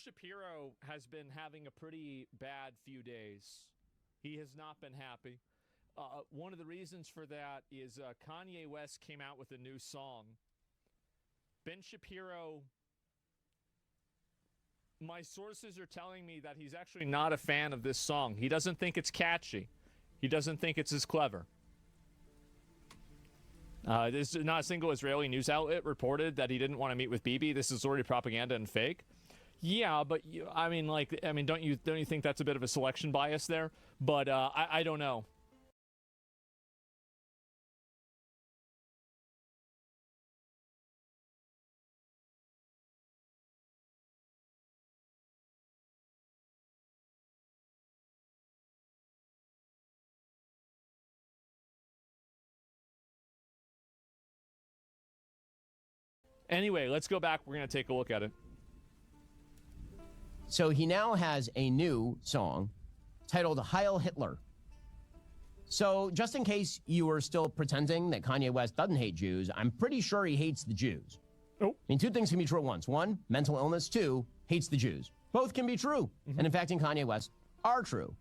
Shapiro has been having a pretty bad few days. He has not been happy. One of the reasons for that is Kanye West came out with a new song. Ben Shapiro, my sources are telling me that he's actually not a fan of this song. He doesn't think it's catchy. He doesn't think it's as clever. This is not a single Israeli news outlet reported that he didn't want to meet with Bibi. This is already propaganda and fake. Yeah, but don't you think that's a bit of a selection bias there? But I don't know. Anyway, let's go back. We're going to take a look at it. So he now has a new song titled Heil Hitler. So just in case you were still pretending that Kanye West doesn't hate Jews, I'm pretty sure he hates the Jews. Oh. I mean, two things can be true at once. One, mental illness. Two, hates the Jews. Both can be true. And in fact, in Kanye West, are true.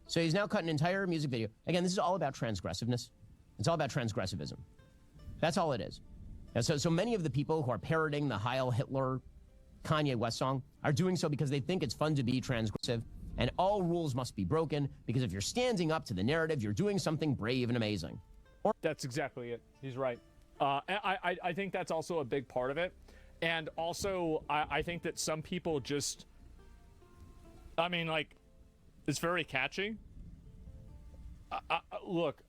So he's now cut an entire music video. Again, this is all about transgressiveness. It's all about transgressivism. That's all it is. And so many of the people who are parroting the Heil Hitler Kanye West song are doing so because they think it's fun to be transgressive, and all rules must be broken because if you're standing up to the narrative, you're doing something brave and amazing. That's exactly it. He's right. I think that's also a big part of it. And also, I think that some people just, it's very catchy. Look,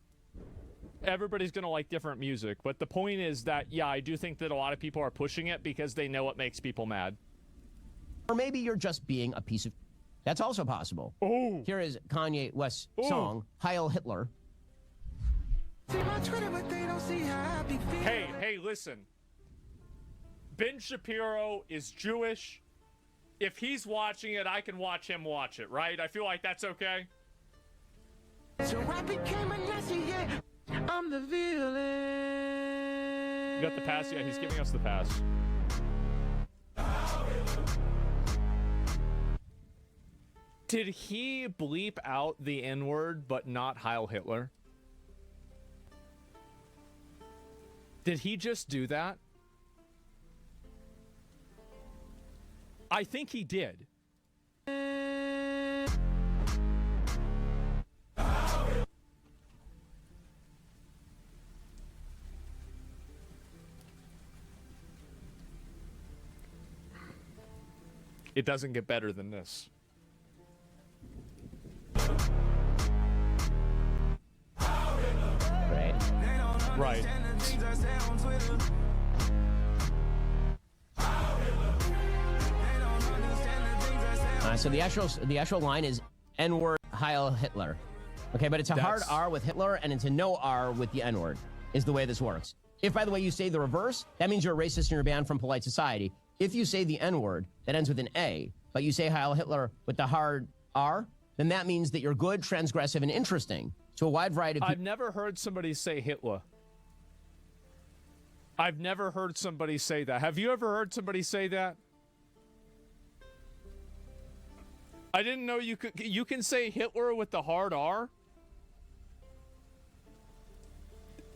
everybody's going to like different music, but the point is that, yeah, I do think that a lot of people are pushing it because they know it makes people mad. Or maybe you're just being a piece of... That's also possible. Oh. Here is Kanye West's song, Heil Hitler. Hey, listen. Ben Shapiro is Jewish. If he's watching it, I can watch him watch it, right? I feel like that's okay. So I became a Nazi, yeah. I'm the villain. You got the pass? Yeah, he's giving us the pass. Did he bleep out the N-word but not Heil Hitler? Did he just do that? I think he did. It doesn't get better than this. Right. So the actual line is N-word Heil Hitler. Okay, but it's a hard R with Hitler and it's a no R with the N-word, is the way this works. If, by the way, you say the reverse, that means you're a racist and you're banned from polite society. If you say the N-word that ends with an A, but you say Heil Hitler with the hard R, then that means that you're good, transgressive, and interesting to a wide variety of people. I've never heard somebody say Hitler. I've never heard somebody say that. Have you ever heard somebody say that? I didn't know you can say Hitler with the hard R.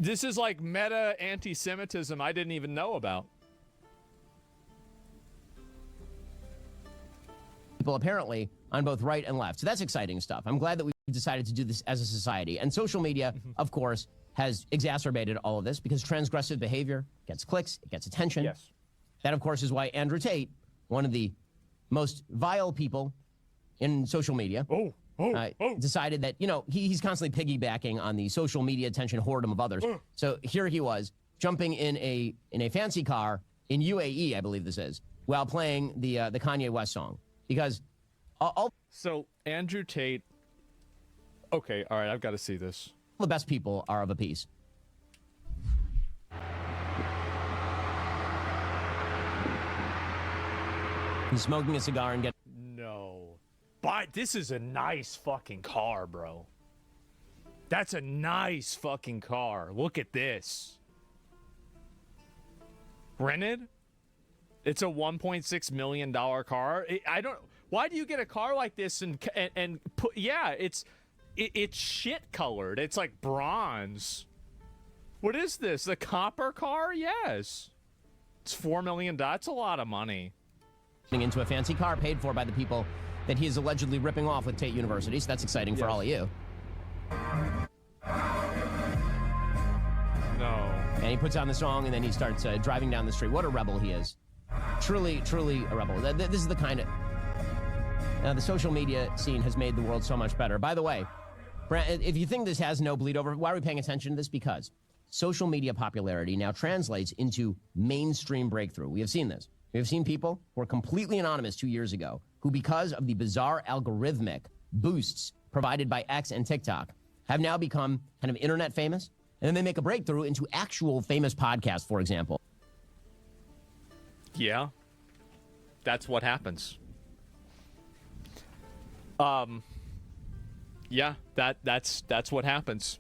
This is like meta anti-Semitism I didn't even know about. People apparently on both right and left. So that's exciting stuff. I'm glad that we decided to do this as a society. And social media, of course, has exacerbated all of this because transgressive behavior gets clicks, it gets attention. Yes. That, of course, is why Andrew Tate, one of the most vile people in social media, decided that, he's constantly piggybacking on the social media attention whoredom of others. So here he was jumping in a fancy car in UAE, I believe this is, while playing the Kanye West song because all So Andrew Tate. Okay, all right, I've got to see this. the best people are of a piece. He's smoking a cigar and getting. No. But this is a nice fucking car, bro. That's a nice fucking car. Look at this. Rented? It's a $1.6 million car. I don't. Why do you get a car like this and put? Yeah, it's shit colored. It's like bronze. What is this? The copper car? Yes. It's $4 million. That's a lot of money. Into a fancy car paid for by the people that he is allegedly ripping off with Tate University. So that's exciting for all of you. No. And he puts on the song and then he starts driving down the street. What a rebel he is. Truly, truly a rebel. This is the kind of... the social media scene has made the world so much better. By the way, if you think this has no bleed over, why are we paying attention to this? Because social media popularity now translates into mainstream breakthrough. We have seen this. We have seen people who were completely anonymous 2 years ago who, because of the bizarre algorithmic boosts provided by X and TikTok, have now become kind of internet famous. And then they make a breakthrough into actual famous podcasts, for example. Yeah. That's what happens. Yeah, that's what happens.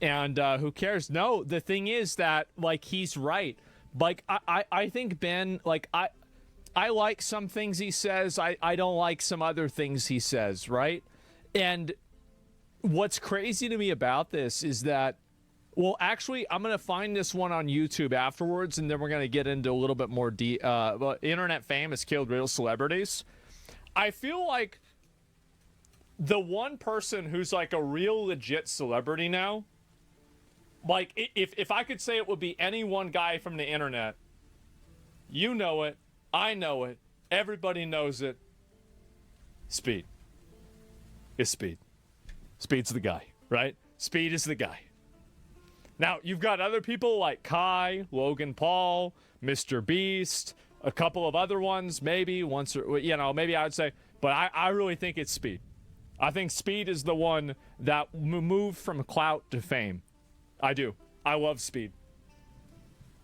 And who cares? No, the thing is that, like, he's right. Like, I think Ben, like, I like some things he says. I don't like some other things he says, right? And what's crazy to me about this is that, well, actually, I'm going to find this one on YouTube afterwards, and then we're going to get into a little bit more internet fame has killed real celebrities. I feel like the one person who's like a real legit celebrity now, like, if I could say it would be any one guy from the internet, you know it, I know it, everybody knows it. Speed. It's Speed. Speed's the guy, right? Speed is the guy. Now, you've got other people like Kai, Logan Paul, Mr. Beast, a couple of other ones, maybe once, or, you know, maybe I would say, but I really think it's Speed. I think Speed is the one that moved from clout to fame. I do. I love Speed.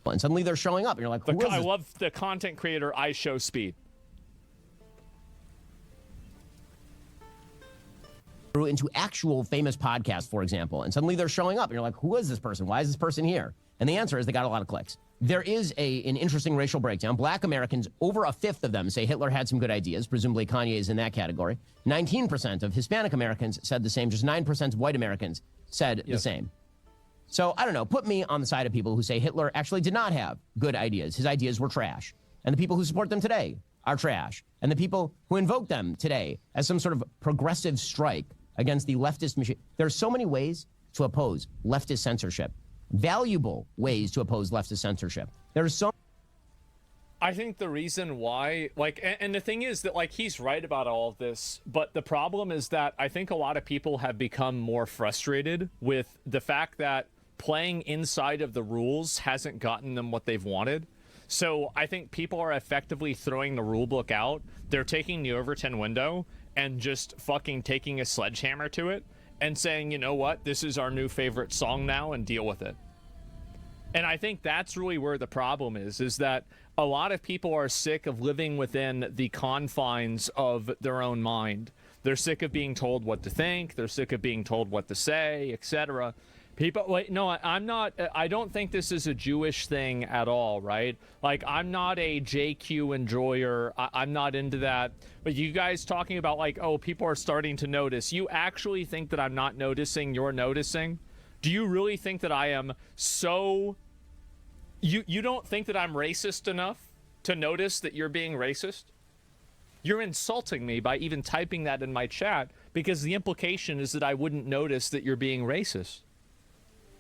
And suddenly they're showing up, and you're like, who is I this? love the content creator I Show Speed. Into actual famous podcasts, for example, and suddenly they're showing up, and you're like, who is this person? Why is this person here? And the answer is they got a lot of clicks. There is an interesting racial breakdown. Black Americans, over a fifth of them say Hitler had some good ideas. Presumably Kanye is in that category. 19% of Hispanic Americans said the same. Just 9% of white Americans said the same. So, I don't know, put me on the side of people who say Hitler actually did not have good ideas. His ideas were trash. And the people who support them today are trash. And the people who invoke them today as some sort of progressive strike against the leftist machine. There are so many ways to oppose leftist censorship. Valuable ways to oppose leftist censorship. There's so... I think the reason why, like, and the thing is that, like, he's right about all of this, but the problem is that I think a lot of people have become more frustrated with the fact that playing inside of the rules hasn't gotten them what they've wanted. So I think people are effectively throwing the rule book out. They're taking the Overton window and just fucking taking a sledgehammer to it and saying, you know what, this is our new favorite song now, and deal with it. And I think that's really where the problem is that a lot of people are sick of living within the confines of their own mind. They're sick of being told what to think. They're sick of being told what to say, etc. People, wait, no, I'm not, I don't think this is a Jewish thing at all, right? Like, I'm not a JQ enjoyer. I'm not into that. But you guys talking about, like, oh, people are starting to notice. You actually think that I'm not noticing, you're noticing? Do you really think that I am so... You don't think that I'm racist enough to notice that you're being racist? You're insulting me by even typing that in my chat, because the implication is that I wouldn't notice that you're being racist.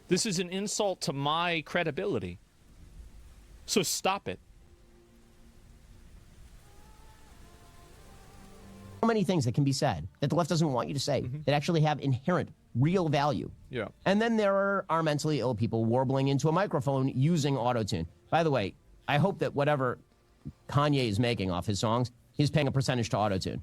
This is an insult to my credibility. So stop it. So many things that can be said that the left doesn't want you to say that actually have inherent real value. Yeah. And then there are mentally ill people warbling into a microphone using autotune. By the way, I hope that whatever Kanye is making off his songs, he's paying a percentage to Auto-Tune.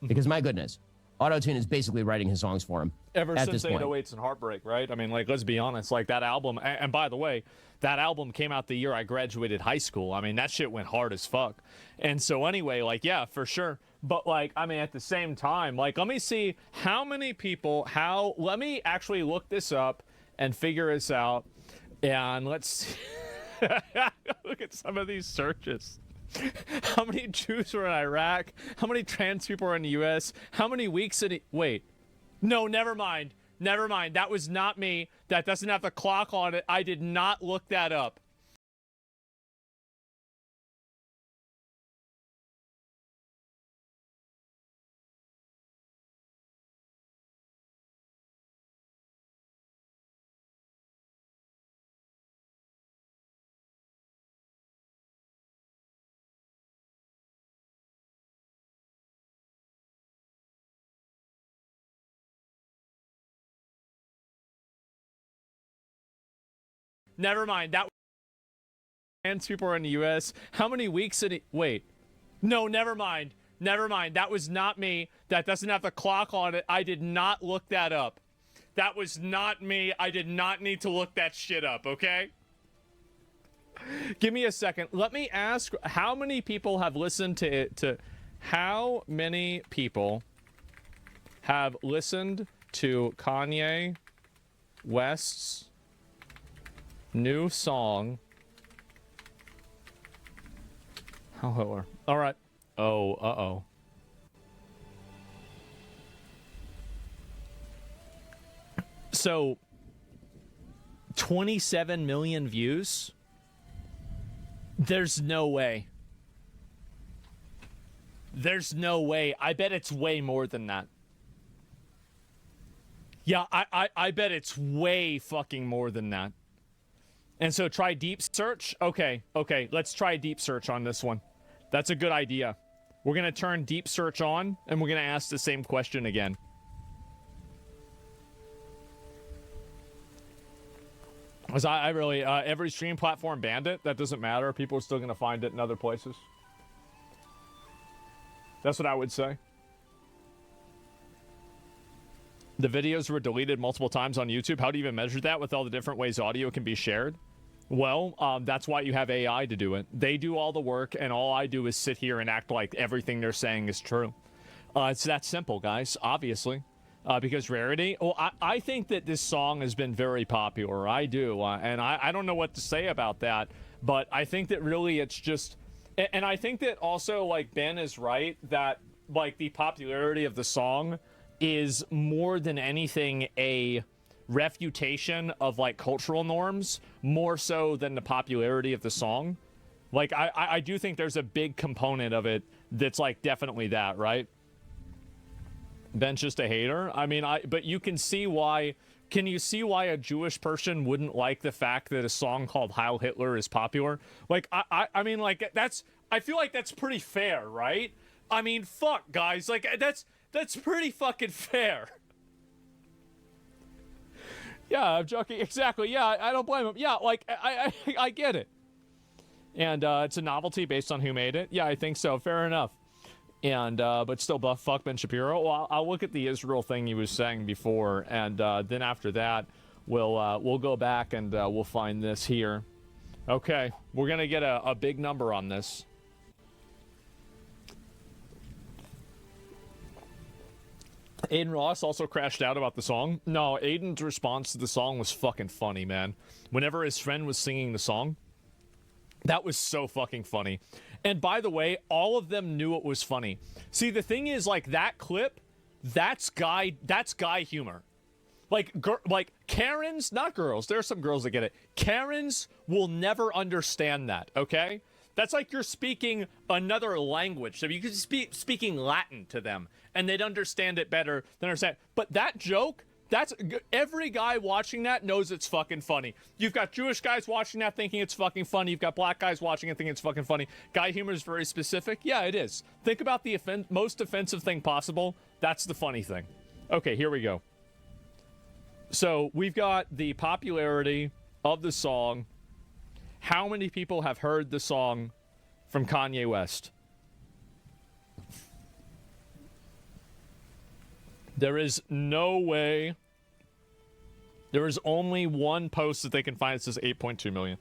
Because my goodness, Auto-Tune is basically writing his songs for him. Ever at since this point. 808s and Heartbreak, right? I mean, like, let's be honest. Like, that album, and by the way, that album came out the year I graduated high school. I mean, that shit went hard as fuck. And so anyway, like, yeah, for sure. But, like, I mean, at the same time, like, let me see how many people, let me actually look this up and figure this out. And let's see. Look at some of these searches. How many Jews were in Iraq? How many trans people are in the U.S.? How many weeks in... Wait. No, never mind. Never mind. That was not me. That doesn't have the clock on it. I did not look that up. Never mind. That trans people are in the U.S. How many weeks in... Wait. No, never mind. Never mind. That was not me. That doesn't have the clock on it. I did not look that up. That was not me. I did not need to look that shit up, okay? Give me a second. Let me ask how many people have listened to how many people have listened to Kanye West's new song, How Hitler. All right. Oh, uh-oh. So, 27 million views? There's no way. There's no way. I bet it's way more than that. Yeah, I bet it's way fucking more than that. And so try deep search? Okay, let's try deep search on this one. That's a good idea. We're going to turn deep search on, and we're going to ask the same question again. Because I really, every stream platform banned it. That doesn't matter. People are still going to find it in other places. That's what I would say. The videos were deleted multiple times on YouTube. How do you even measure that with all the different ways audio can be shared? Well, that's why you have AI to do it. They do all the work, and all I do is sit here and act like everything they're saying is true. It's that simple, guys, obviously. Because rarity. Well, I think that this song has been very popular. I do. And I don't know what to say about that. But I think that really it's just... And I think that also, like, Ben is right that, like, the popularity of the song is more than anything a refutation of, like, cultural norms, more so than the popularity of the song. Like, I do think there's a big component of it that's, like, definitely that, right? Ben's just a hater. I mean, but you can see why. Can you see why a Jewish person wouldn't like the fact that a song called Heil Hitler is popular? Like, I mean, like, I feel like that's pretty fair, right? I mean, fuck, guys. Like, that's pretty fucking fair. Yeah, I'm joking. Exactly. Yeah, I don't blame him. Yeah, like, I get it. And it's a novelty based on who made it. Yeah, I think so. Fair enough. And but still, fuck Ben Shapiro. Well, I'll look at the Israel thing he was saying before, and then after that, we'll go back and we'll find this here. Okay, we're gonna get a big number on this. Aiden Ross also crashed out about the song. No, Aiden's response to the song was fucking funny, man. Whenever his friend was singing the song, that was so fucking funny. And by the way, all of them knew it was funny. See, the thing is, like, that clip, that's guy humor. Like Karens, not girls. There are some girls that get it. Karens will never understand that, okay? That's like you're speaking another language. So you could be speaking Latin to them, and they'd understand it better than understand. But that joke, every guy watching that knows it's fucking funny. You've got Jewish guys watching that thinking it's fucking funny. You've got black guys watching it thinking it's fucking funny. Guy humor is very specific. Yeah, it is. Think about the most offensive thing possible. That's the funny thing. Okay, here we go. So we've got the popularity of the song. How many people have heard the song from Kanye West. There is no way. There is only one post that they can find that says 8.2 million.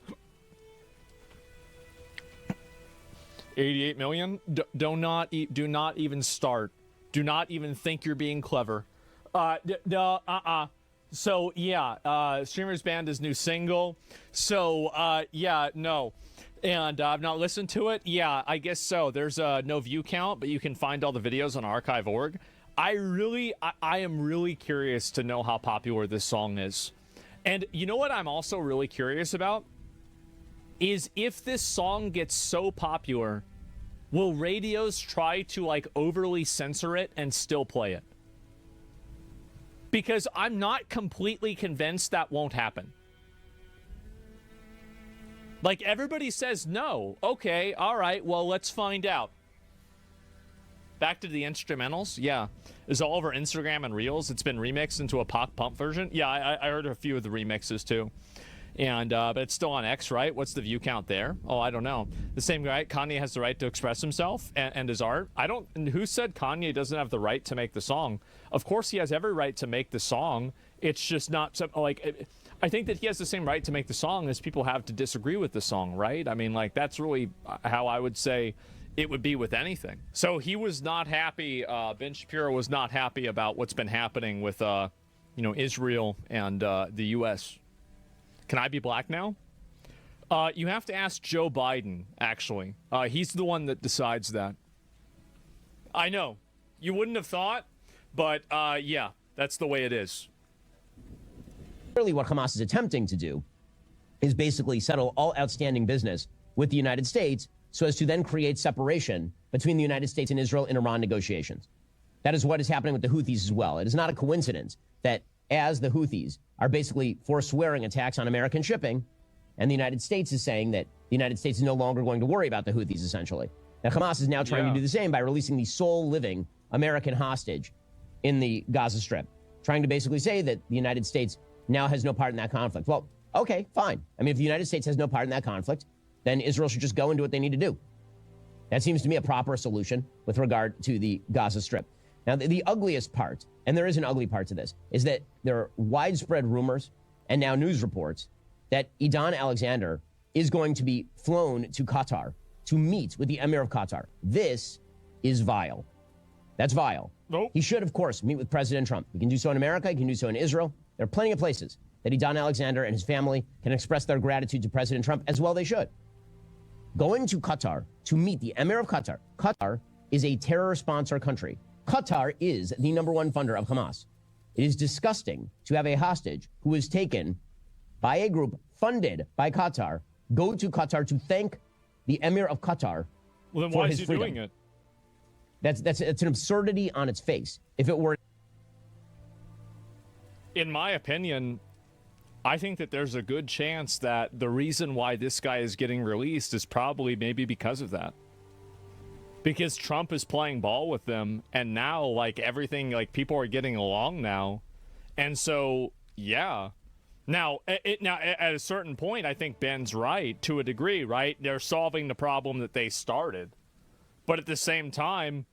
88 million? Do not even start. Do not even think you're being clever. So, yeah, Streamer's banned his new single. So, yeah, no. And I've not listened to it. Yeah, I guess so. There's no view count, but you can find all the videos on archive.org. I am really curious to know how popular this song is. And you know what I'm also really curious about? Is if this song gets so popular, will radios try to, like, overly censor it and still play it? Because I'm not completely convinced that won't happen. Like, everybody says no. Okay, all right, well, let's find out. Back to the instrumentals, yeah. Is all over Instagram and Reels. It's been remixed into a Pop Pump version. Yeah, I heard a few of the remixes, too. And but it's still on X, right? What's the view count there? Oh, I don't know. The same guy, Kanye has the right to express himself and his art. Who said Kanye doesn't have the right to make the song? Of course he has every right to make the song. It's just not, like, I think that he has the same right to make the song as people have to disagree with the song, right? I mean, like, that's really how I would say it would be with anything. So he was not happy, Ben Shapiro was not happy about what's been happening with, Israel and the U.S. Can I be black now? You have to ask Joe Biden, actually. He's the one that decides that. I know. You wouldn't have thought, but yeah, that's the way it is. Clearly what Hamas is attempting to do is basically settle all outstanding business with the United States so as to then create separation between the United States and Israel in Iran negotiations. That is what is happening with the Houthis as well. It is not a coincidence that as the Houthis are basically forswearing attacks on American shipping, and the United States is saying that the United States is no longer going to worry about the Houthis, essentially. Now, Hamas is now trying to do the same by releasing the sole living American hostage in the Gaza Strip, trying to basically say that the United States now has no part in that conflict. Well, okay, fine. I mean, if the United States has no part in that conflict, then Israel should just go and do what they need to do. That seems to me a proper solution with regard to the Gaza Strip. Now, the ugliest part, and there is an ugly part to this, is that there are widespread rumors and now news reports that Idan Alexander is going to be flown to Qatar to meet with the Emir of Qatar. This is vile. That's vile. Nope. He should, of course, meet with President Trump. He can do so in America. He can do so in Israel. There are plenty of places that Idan Alexander and his family can express their gratitude to President Trump, as well they should. Going to Qatar to meet the Emir of Qatar. Qatar is a terror sponsor country. Qatar is the number one funder of Hamas. It is disgusting to have a hostage who is taken by a group funded by Qatar go to Qatar to thank the Emir of Qatar. Well, then for why his is he freedom. doing it? That's an absurdity on its face. If it were, in my opinion, I think that there's a good chance that the reason why this guy is getting released is probably maybe because of that. Because Trump is playing ball with them, and now, like, everything, like, people are getting along now. And so, yeah. Now, at a certain point, I think Ben's right, to a degree, right? They're solving the problem that they started. But at the same time,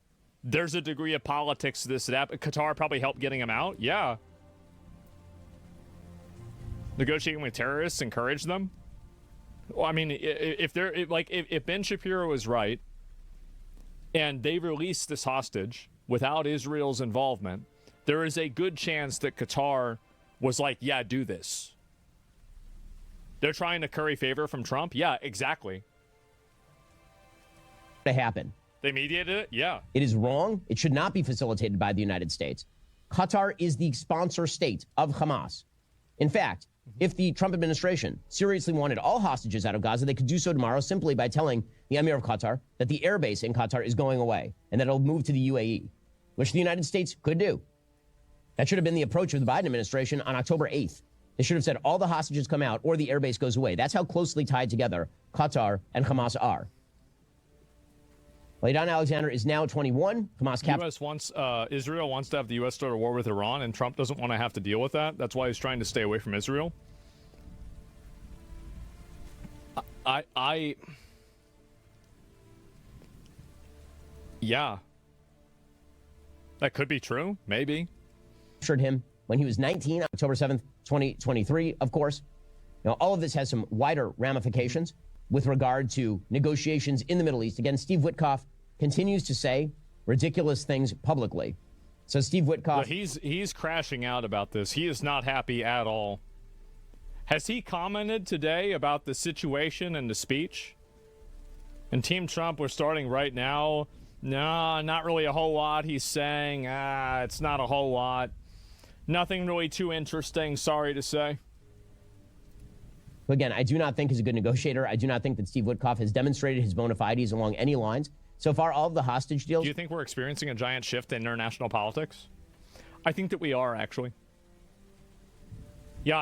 there's a degree of politics to this. Qatar probably helped getting him out? Yeah. Negotiating with terrorists, encourage them? Well, I mean, if Ben Shapiro is right, and they release this hostage without Israel's involvement, there is a good chance that Qatar was like, yeah, do this. They're trying to curry favor from Trump? Yeah, exactly. to happen. They mediated it? Yeah. It is wrong. It should not be facilitated by the United States. Qatar is the sponsor state of Hamas. In fact, if the Trump administration seriously wanted all hostages out of Gaza, they could do so tomorrow simply by telling the Emir of Qatar that the airbase in Qatar is going away and that it'll move to the UAE, which the United States could do. That should have been the approach of the Biden administration on October 8th. They should have said all the hostages come out or the airbase goes away. That's how closely tied together Qatar and Hamas are. Idan Alexander is now 21. Hamas Israel wants to have the U.S. start a war with Iran, and Trump doesn't want to have to deal with that. That's why he's trying to stay away from Israel. Yeah. That could be true. Maybe. Captured him when he was 19, October 7th, 2023, of course. Now, all of this has some wider ramifications with regard to negotiations in the Middle East. Again, Steve Witkoff continues to say ridiculous things publicly. So Steve Witkoff... Well, he's crashing out about this. He is not happy at all. Has he commented today about the situation and the speech? And Team Trump, we're starting right now. No, not really a whole lot. He's saying, it's not a whole lot. Nothing really too interesting, sorry to say. Again, I do not think he's a good negotiator. I do not think that Steve Witkoff has demonstrated his bona fides along any lines. So far, all of the hostage deals... Do you think we're experiencing a giant shift in international politics? I think that we are, actually. Yeah,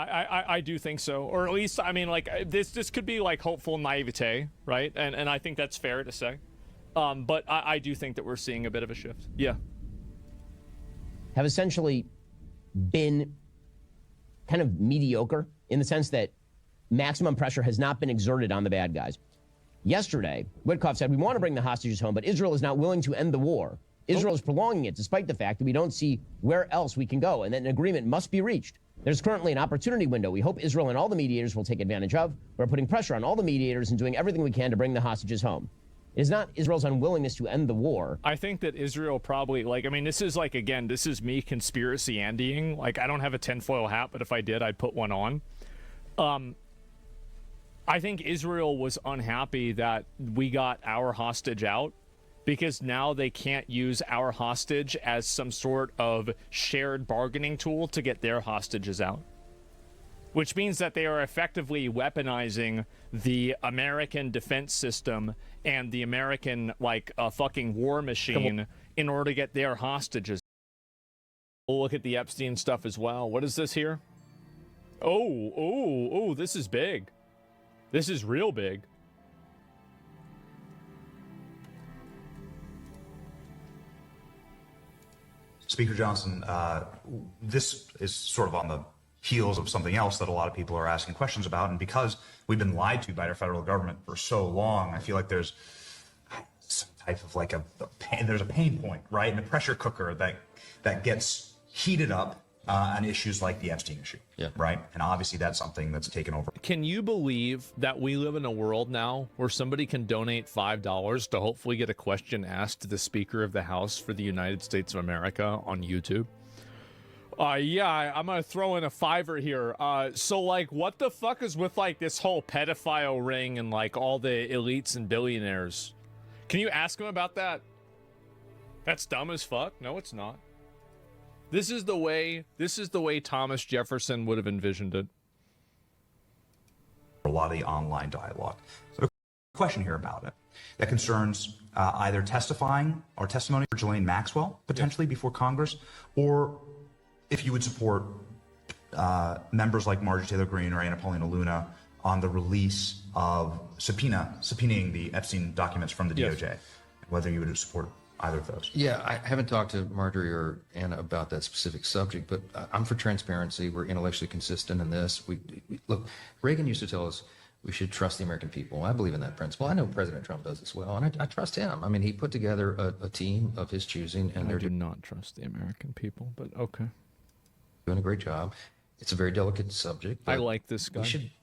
I do think so. Or at least, I mean, like, this could be, like, hopeful naivete, right? And I think that's fair to say. But I do think that we're seeing a bit of a shift. Yeah. Have essentially been kind of mediocre in the sense that maximum pressure has not been exerted on the bad guys. Yesterday, Witkoff said, we want to bring the hostages home, but Israel is not willing to end the war. Israel is prolonging it despite the fact that we don't see where else we can go and that an agreement must be reached. There's currently an opportunity window we hope Israel and all the mediators will take advantage of. We're putting pressure on all the mediators and doing everything we can to bring the hostages home. It is not Israel's unwillingness to end the war. I think that Israel probably, like, I mean, this is like, again, this is me conspiracy Andying. Like, I don't have a tinfoil hat, but if I did, I'd put one on. I think Israel was unhappy that we got our hostage out because now they can't use our hostage as some sort of shared bargaining tool to get their hostages out. Which means that they are effectively weaponizing the American defense system and the American, like, fucking war machine in order to get their hostages. We'll look at the Epstein stuff as well. What is this here? Oh, this is big. This is real big. Speaker Johnson, this is sort of on the heels of something else that a lot of people are asking questions about. And because we've been lied to by our federal government for so long, I feel like there's some type of like there's a pain point, right? And a pressure cooker that gets heated up on issues like the Epstein issue, right? And obviously that's something that's taken over. Can you believe that we live in a world now where somebody can donate $5 to hopefully get a question asked to the Speaker of the House for the United States of America on YouTube? Yeah, I'm gonna throw in a $5 here. So, like, what the fuck is with, like, this whole pedophile ring and, like, all the elites and billionaires? Can you ask him about that? That's dumb as fuck. No, it's not. This is the way Thomas Jefferson would have envisioned it. A lot of the online dialogue. So, a question here about it that concerns either testifying or testimony for Ghislaine Maxwell potentially before Congress, or if you would support members like Marjorie Taylor Greene or Anna Paulina Luna on the release of subpoenaing the Epstein documents from the DOJ, whether you would support either of those. Yeah, I haven't talked to Marjorie or Anna about that specific subject, but I'm for transparency. We're intellectually consistent in this. We look, Reagan used to tell us we should trust the American people. I believe in that principle. I know President Trump does as well, and I trust him. I mean, he put together a team of his choosing, and I do not trust the American people, but okay. Doing a great job. It's a very delicate subject. I like this guy.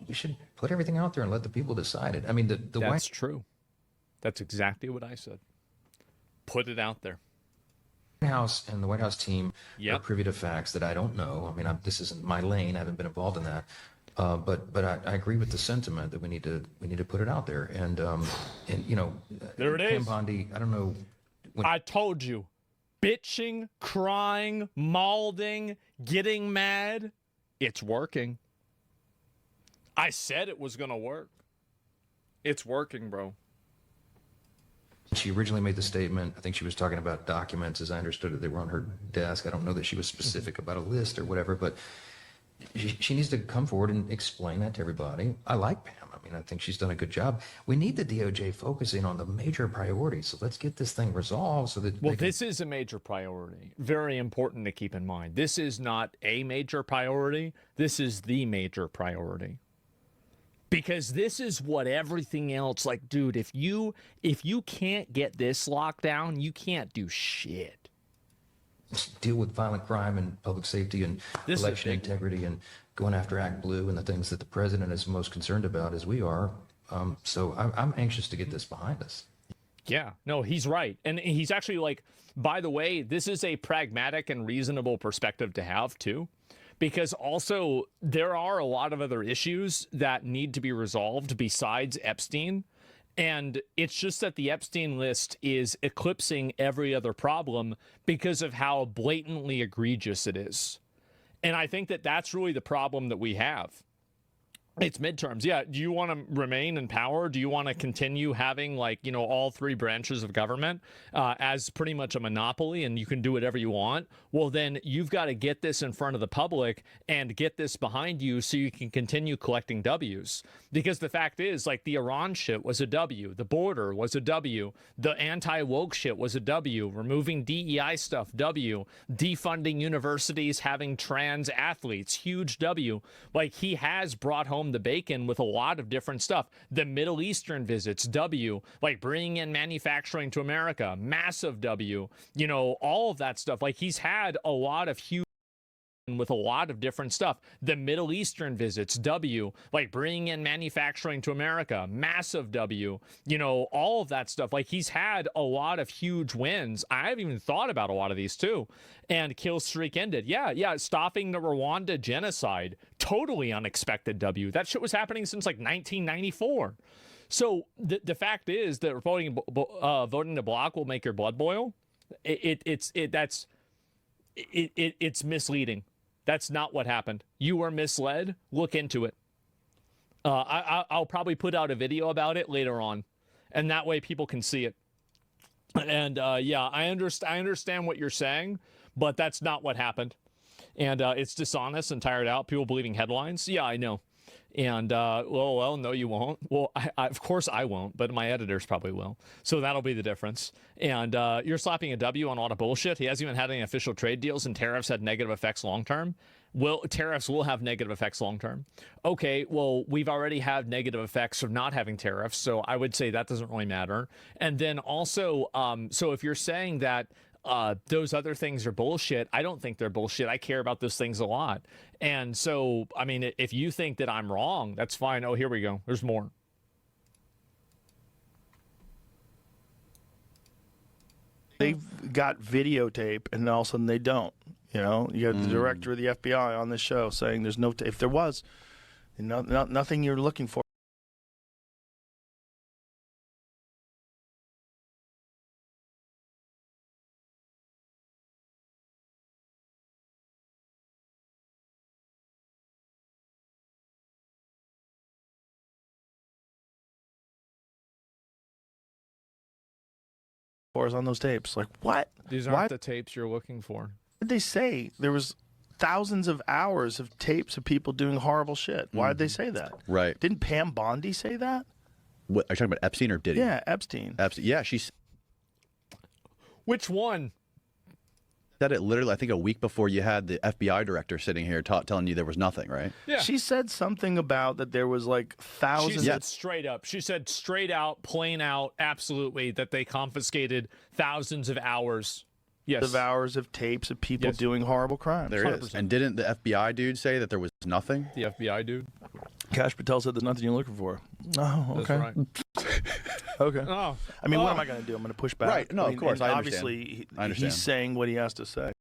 We should put everything out there and let the people decide it. I mean, that's true. That's exactly what I said. Put it out there. The White House and the White House team are privy to facts that I don't know. I mean, this isn't my lane. I haven't been involved in that. But I agree with the sentiment that we need to put it out there. And you know, there it is. Bondi, I don't know. I told you, bitching, crying, mauling, getting mad. It's working. I said it was gonna work. It's working, bro. She originally made the statement, I think she was talking about documents, as I understood it, they were on her desk. I don't know that she was specific about a list or whatever, but she needs to come forward and explain that to everybody. I like Pam. I mean, I think she's done a good job. We need the DOJ focusing on the major priorities. So let's get this thing resolved so that... Well, this is a major priority. Very important to keep in mind. This is not a major priority. This is the major priority. because this is what everything else, like, dude, if you can't get this locked down, you can't do shit. Deal with violent crime and public safety and This is election big. integrity and going after Act Blue and the things that the president is most concerned about, as we are. So I'm anxious to get this behind us. Yeah, no, he's right. And he's actually like, by the way, this is a pragmatic and reasonable perspective to have too, because also there are a lot of other issues that need to be resolved besides Epstein. And it's just that the Epstein list is eclipsing every other problem because of how blatantly egregious it is. And I think that that's really the problem that we have. It's midterms. Yeah. Do you want to remain in power? Do you want to continue having, like, you know, all three branches of government as pretty much a monopoly and you can do whatever you want? Well, then you've got to get this in front of the public and get this behind you so you can continue collecting W's. Because the fact is, like, the Iran shit was a W. The border was a W. The anti-woke shit was a W. Removing DEI stuff, W. Defunding universities, having trans athletes, huge W. Like, he has brought home the bacon with a lot of different stuff. The Middle Eastern visits, W. Like, bringing in manufacturing to America, massive W. You know, all of that stuff. Like, he's had a lot of huge with a lot of different stuff. The Middle Eastern visits, W. Like, bringing in manufacturing to America, massive W. You know, all of that stuff. Like, he's had a lot of huge wins. I haven't even thought about a lot of these too. And kill streak ended. Yeah. Stopping the Rwanda genocide, totally unexpected W. That shit was happening since like 1994. So the fact is that voting to block will make your blood boil. It's misleading. That's not what happened. You were misled. Look into it. I'll probably put out a video about it later on, and that way people can see it. And yeah, I understand what you're saying, but that's not what happened. And it's dishonest and tired out. People believing headlines. Yeah, I know. And well, no, you won't. Well, of course I won't, but my editors probably will. So that'll be the difference. And you're slapping a W on a lot of bullshit. He hasn't even had any official trade deals, and tariffs had negative effects long term. Well, tariffs will have negative effects long term. Okay, well, we've already had negative effects of not having tariffs, so I would say that doesn't really matter. And then also, so if you're saying that those other things are bullshit, I don't think they're bullshit. I care about those things a lot. And so, I mean, if you think that I'm wrong, that's fine. Oh, here we go. There's more. They've got videotape, and then all of a sudden they don't. You know, you have the director of the FBI on this show saying there's no. If there was, nothing you're looking for. Is on those tapes. Like, what? These aren't the tapes you're looking for. What did they say? There was thousands of hours of tapes of people doing horrible shit. Why did they say that? Right. Didn't Pam Bondi say that? What, are you talking about Epstein or Diddy? Yeah, Epstein. Epstein. Yeah, she Which one? said it literally, I think, a week before you had the FBI director sitting here telling you there was nothing, right? Yeah. She said something about that there was like thousands. She said straight up. She said straight out, plain out, absolutely, that they confiscated thousands of hours. Yes. Of hours of tapes of people doing horrible crimes. There 100%. is. And didn't the FBI dude say that there was nothing? The FBI dude. Cash Patel said there's nothing you're looking for. Oh, okay. That's right. Okay. Oh. I mean, what am I going to do? I'm going to push back. Right. No, of course. And I understand. obviously, I understand. he's saying what he has to say.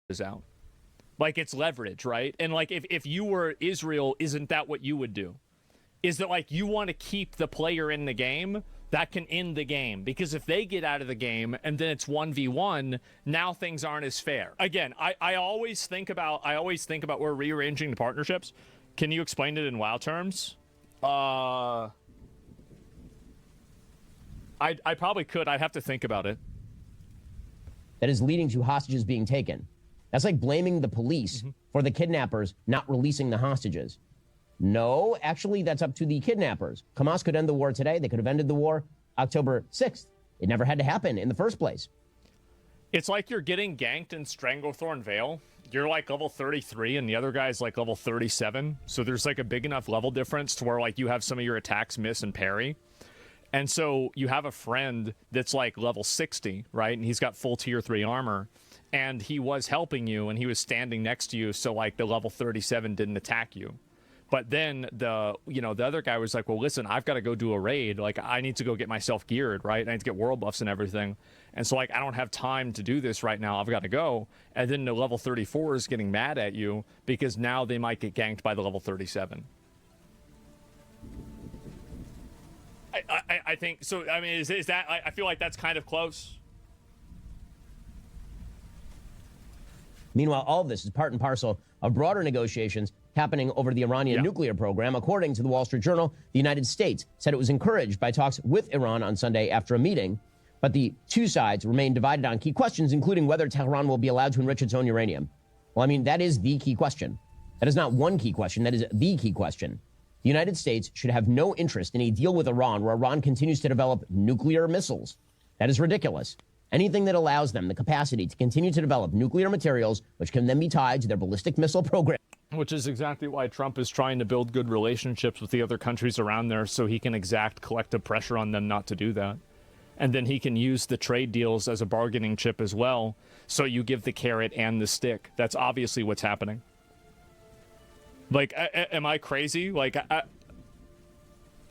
is out. Like, it's leverage, right? And like, if you were Israel, isn't that what you would do? Is that like you want to keep the player in the game that can end the game? Because if they get out of the game and then it's 1v1, now things aren't as fair. Again, I always think about we're rearranging the partnerships. Can you explain it in WoW terms? I probably could. I'd have to think about it. That is leading to hostages being taken. That's like blaming the police for the kidnappers not releasing the hostages. No, actually, that's up to the kidnappers. Hamas could end the war today. They could have ended the war October 6th. It never had to happen in the first place. It's like you're getting ganked in Stranglethorn Vale. You're like level 33 and the other guy's like level 37. So there's like a big enough level difference to where like you have some of your attacks miss and parry. And so you have a friend that's like level 60, right? And he's got full tier 3 armor. And he was helping you and he was standing next to you. So like the level 37 didn't attack you. But then the other guy was like, well, listen, I've got to go do a raid. Like, I need to go get myself geared, right? I need to get world buffs and everything. And so, like, I don't have time to do this right now. I've got to go. And then the level 34 is getting mad at you because now they might get ganked by the level 37. I think so. I mean, is that, I feel like that's kind of close. Meanwhile, all of this is part and parcel of broader negotiations happening over the Iranian nuclear program. According to the Wall Street Journal, the United States said it was encouraged by talks with Iran on Sunday after a meeting, but the two sides remain divided on key questions, including whether Tehran will be allowed to enrich its own uranium. Well, I mean, that is the key question. That is not one key question. That is the key question. The United States should have no interest in a deal with Iran where Iran continues to develop nuclear missiles. That is ridiculous. Anything that allows them the capacity to continue to develop nuclear materials, which can then be tied to their ballistic missile program. Which is exactly why Trump is trying to build good relationships with the other countries around there so he can exact collective pressure on them not to do that. And then he can use the trade deals as a bargaining chip as well, so you give the carrot and the stick. That's obviously what's happening. Like, am I crazy? Like,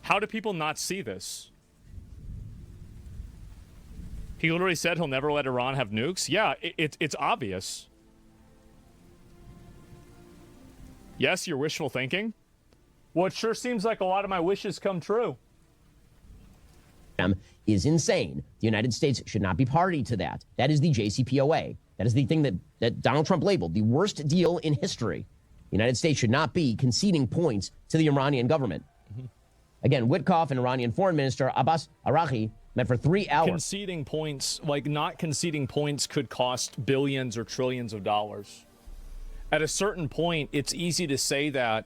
how do people not see this? He literally said he'll never let Iran have nukes. Yeah, it's obvious. Yes, you're wishful thinking. Well, it sure seems like a lot of my wishes come true. Is insane. The United States should not be party to that. That is the JCPOA. That is the thing that Donald Trump labeled the worst deal in history. The United States should not be conceding points to the Iranian government. Again, Witkoff and Iranian Foreign Minister Abbas Araghchi met for 3 hours. Conceding points, like not conceding points, could cost billions or trillions of dollars. At a certain point, it's easy to say that,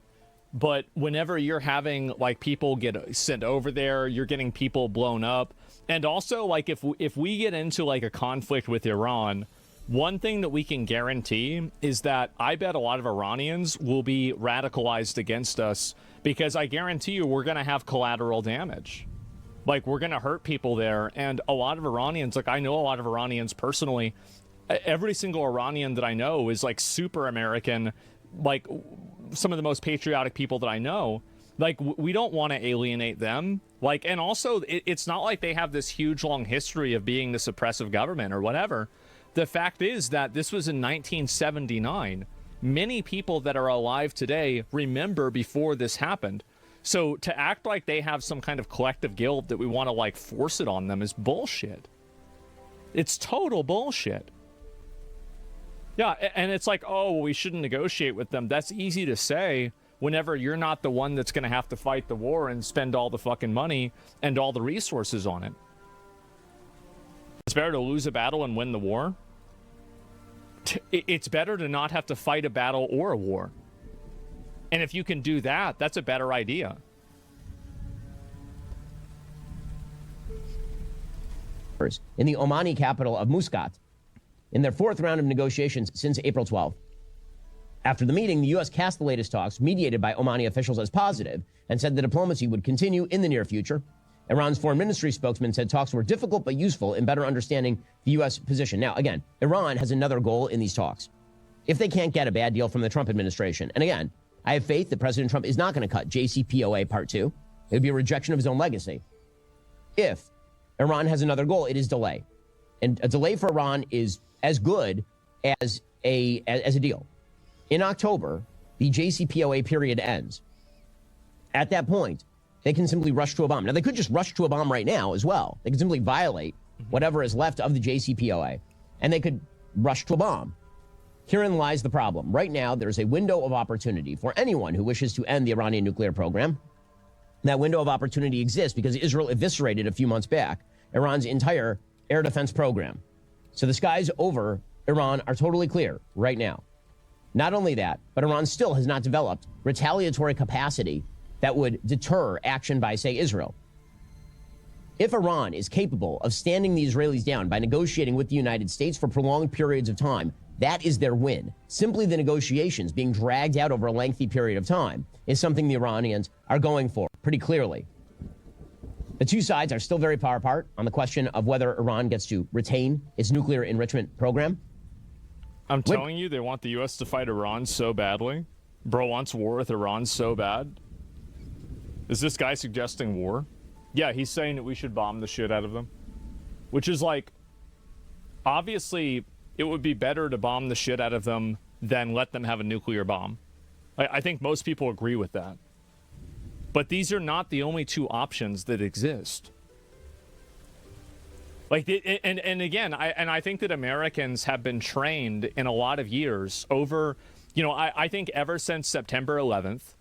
but whenever you're having like people get sent over there, you're getting people blown up. And also, like, if we get into like a conflict with Iran, one thing that we can guarantee is that I bet a lot of Iranians will be radicalized against us, because I guarantee you we're going to have collateral damage. Like, we're going to hurt people there. And a lot of Iranians, like, I know a lot of Iranians personally. Every single Iranian that I know is like super American, like some of the most patriotic people that I know. Like, we don't want to alienate them. Like, and also it's not like they have this huge long history of being this oppressive government or whatever. The fact is that this was in 1979. Many people that are alive today remember before this happened. So to act like they have some kind of collective guilt that we want to like force it on them is bullshit. It's total bullshit. Yeah, and it's like, oh, well, we shouldn't negotiate with them. That's easy to say whenever you're not the one that's going to have to fight the war and spend all the fucking money and all the resources on it. It's better to lose a battle and win the war. It's better to not have to fight a battle or a war. And if you can do that, that's a better idea. In the Omani capital of Muscat, in their 4th round of negotiations since April 12th. After the meeting, the U.S. cast the latest talks, mediated by Omani officials, as positive and said the diplomacy would continue in the near future. Iran's foreign ministry spokesman said talks were difficult but useful in better understanding the U.S. position. Now, again, Iran has another goal in these talks. If they can't get a bad deal from the Trump administration, and again, I have faith that President Trump is not going to cut JCPOA Part 2. It would be a rejection of his own legacy. If Iran has another goal, it is delay. And a delay for Iran is as good as a deal. In October, the JCPOA period ends. At that point, they can simply rush to a bomb. Now, they could just rush to a bomb right now as well. They could simply violate whatever is left of the JCPOA, and they could rush to a bomb. Herein lies the problem. Right now, there's a window of opportunity for anyone who wishes to end the Iranian nuclear program. That window of opportunity exists because Israel eviscerated a few months back Iran's entire air defense program. So the skies over Iran are totally clear right now. Not only that, but Iran still has not developed retaliatory capacity that would deter action by, say, Israel. If Iran is capable of standing the Israelis down by negotiating with the United States for prolonged periods of time, that is their win. Simply the negotiations being dragged out over a lengthy period of time is something the Iranians are going for pretty clearly. The two sides are still very far apart on the question of whether Iran gets to retain its nuclear enrichment program. I'm telling you, they want the U.S. to fight Iran so badly. Bro wants war with Iran so bad. Is this guy suggesting war? Yeah, he's saying that we should bomb the shit out of them. Which is like, obviously, it would be better to bomb the shit out of them than let them have a nuclear bomb. I think most people agree with that. But these are not the only two options that exist. Like, and again, I think that Americans have been trained in a lot of years over, I think ever since September 11th,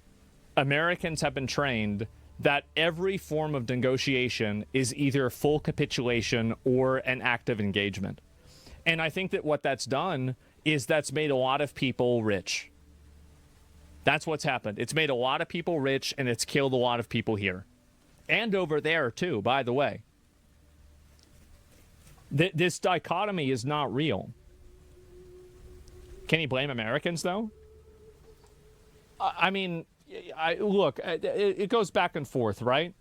Americans have been trained that every form of negotiation is either full capitulation or an act of engagement. And I think that what that's done is that's made a lot of people rich. That's what's happened. It's made a lot of people rich, and it's killed a lot of people here. And over there, too, by the way. This dichotomy is not real. Can you blame Americans, though? I mean, look, it goes back and forth, right?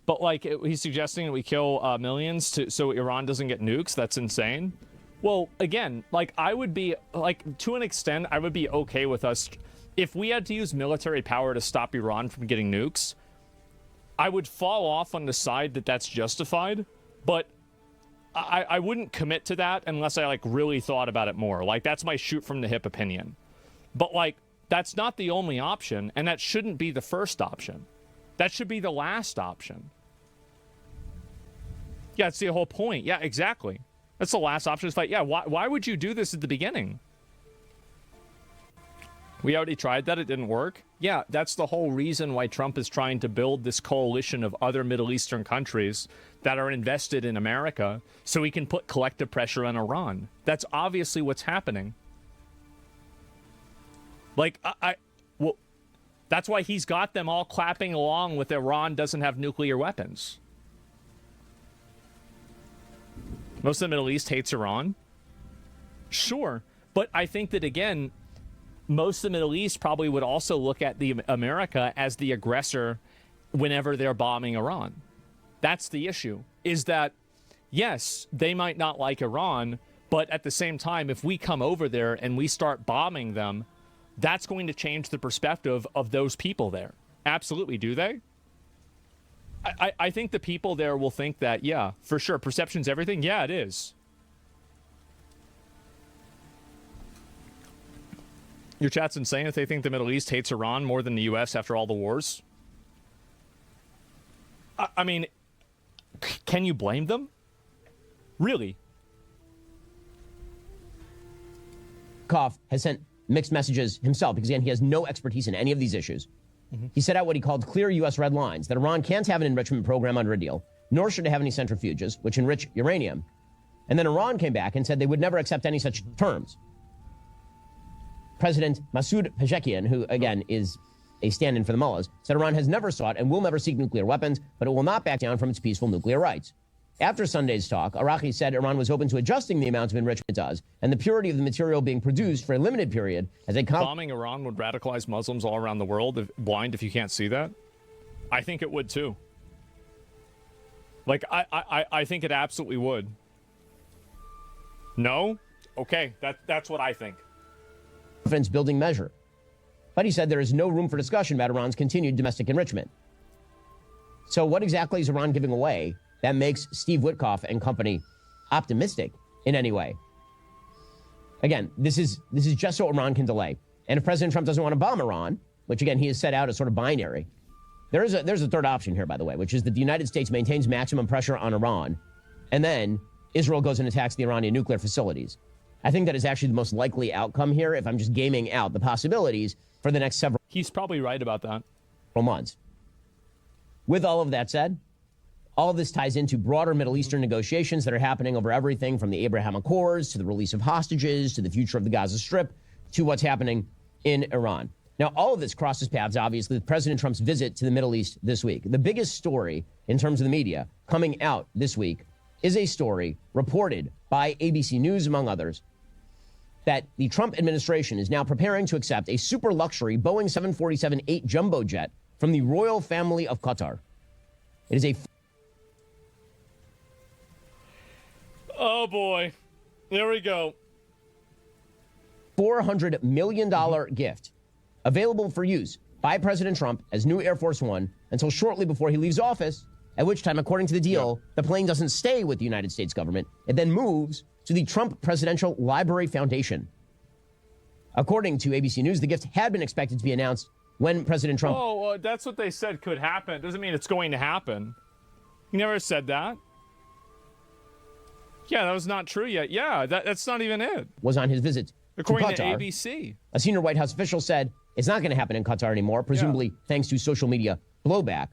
But, like, he's suggesting that we kill millions so Iran doesn't get nukes. That's insane. Well, again, like, I would be, like, to an extent, I would be okay with us. If we had to use military power to stop Iran from getting nukes, I would fall off on the side that that's justified. But I wouldn't commit to that unless I, like, really thought about it more. Like, that's my shoot from the hip opinion. But, like, that's not the only option, and that shouldn't be the first option. That should be the last option. Yeah, that's the whole point. Yeah, exactly. That's the last option is fight. Yeah, why would you do this at the beginning? We already tried that. It didn't work. Yeah, that's the whole reason why Trump is trying to build this coalition of other Middle Eastern countries that are invested in America so he can put collective pressure on Iran. That's obviously what's happening. Like, well, that's why he's got them all clapping along with Iran doesn't have nuclear weapons. Most of the Middle East hates Iran. Sure. But I think that, again, most of the Middle East probably would also look at the America as the aggressor whenever they're bombing Iran. That's the issue, is that, yes, they might not like Iran, but at the same time, if we come over there and we start bombing them, that's going to change the perspective of those people there. Absolutely. Do they? I think the people there will think that, yeah, for sure. Perception's everything. Yeah, it is. Your chat's insane if they think the Middle East hates Iran more than the U.S. after all the wars. I mean, can you blame them? Really? Koff has sent mixed messages himself because, again, he has no expertise in any of these issues. He set out what he called clear U.S. red lines, that Iran can't have an enrichment program under a deal, nor should it have any centrifuges, which enrich uranium. And then Iran came back and said they would never accept any such terms. President Masoud Pezeshkian, who, again, is a stand-in for the mullahs, said Iran has never sought and will never seek nuclear weapons, but it will not back down from its peaceful nuclear rights. After Sunday's talk, Araki said Iran was open to adjusting the amount of enrichment it does and the purity of the material being produced for a limited period as a bombing Iran would radicalize Muslims all around the world, blind if you can't see that? I think it would too. Like, I think it absolutely would. No? Okay, that's what I think. Defense building measure. But he said there is no room for discussion about Iran's continued domestic enrichment. So what exactly is Iran giving away that makes Steve Witkoff and company optimistic in any way? Again, this is just so Iran can delay. And if President Trump doesn't want to bomb Iran, which again he has set out as sort of binary, there's a third option here, by the way, which is that the United States maintains maximum pressure on Iran, and then Israel goes and attacks the Iranian nuclear facilities. I think that is actually the most likely outcome here if I'm just gaming out the possibilities for the next several He's probably right about that. months. With all of that said, all of this ties into broader Middle Eastern negotiations that are happening over everything from the Abraham Accords to the release of hostages to the future of the Gaza Strip to what's happening in Iran. Now, all of this crosses paths, obviously, with President Trump's visit to the Middle East this week. The biggest story in terms of the media coming out this week is a story reported by ABC News, among others, that the Trump administration is now preparing to accept a super luxury Boeing 747-8 jumbo jet from the royal family of Qatar. It is a Oh, boy. There we go. $400 million gift available for use by President Trump as new Air Force One until shortly before he leaves office, at which time, according to the deal, the plane doesn't stay with the United States government. It then moves to the Trump Presidential Library Foundation. According to ABC News, the gift had been expected to be announced when President Trump... Oh, that's what they said could happen. Doesn't mean it's going to happen. He never said that. Yeah, that was not true yet. Yeah, that's not even it. ...was on his visit According to Qatar. to ABC. A senior White House official said it's not going to happen in Qatar anymore, presumably thanks to social media blowback.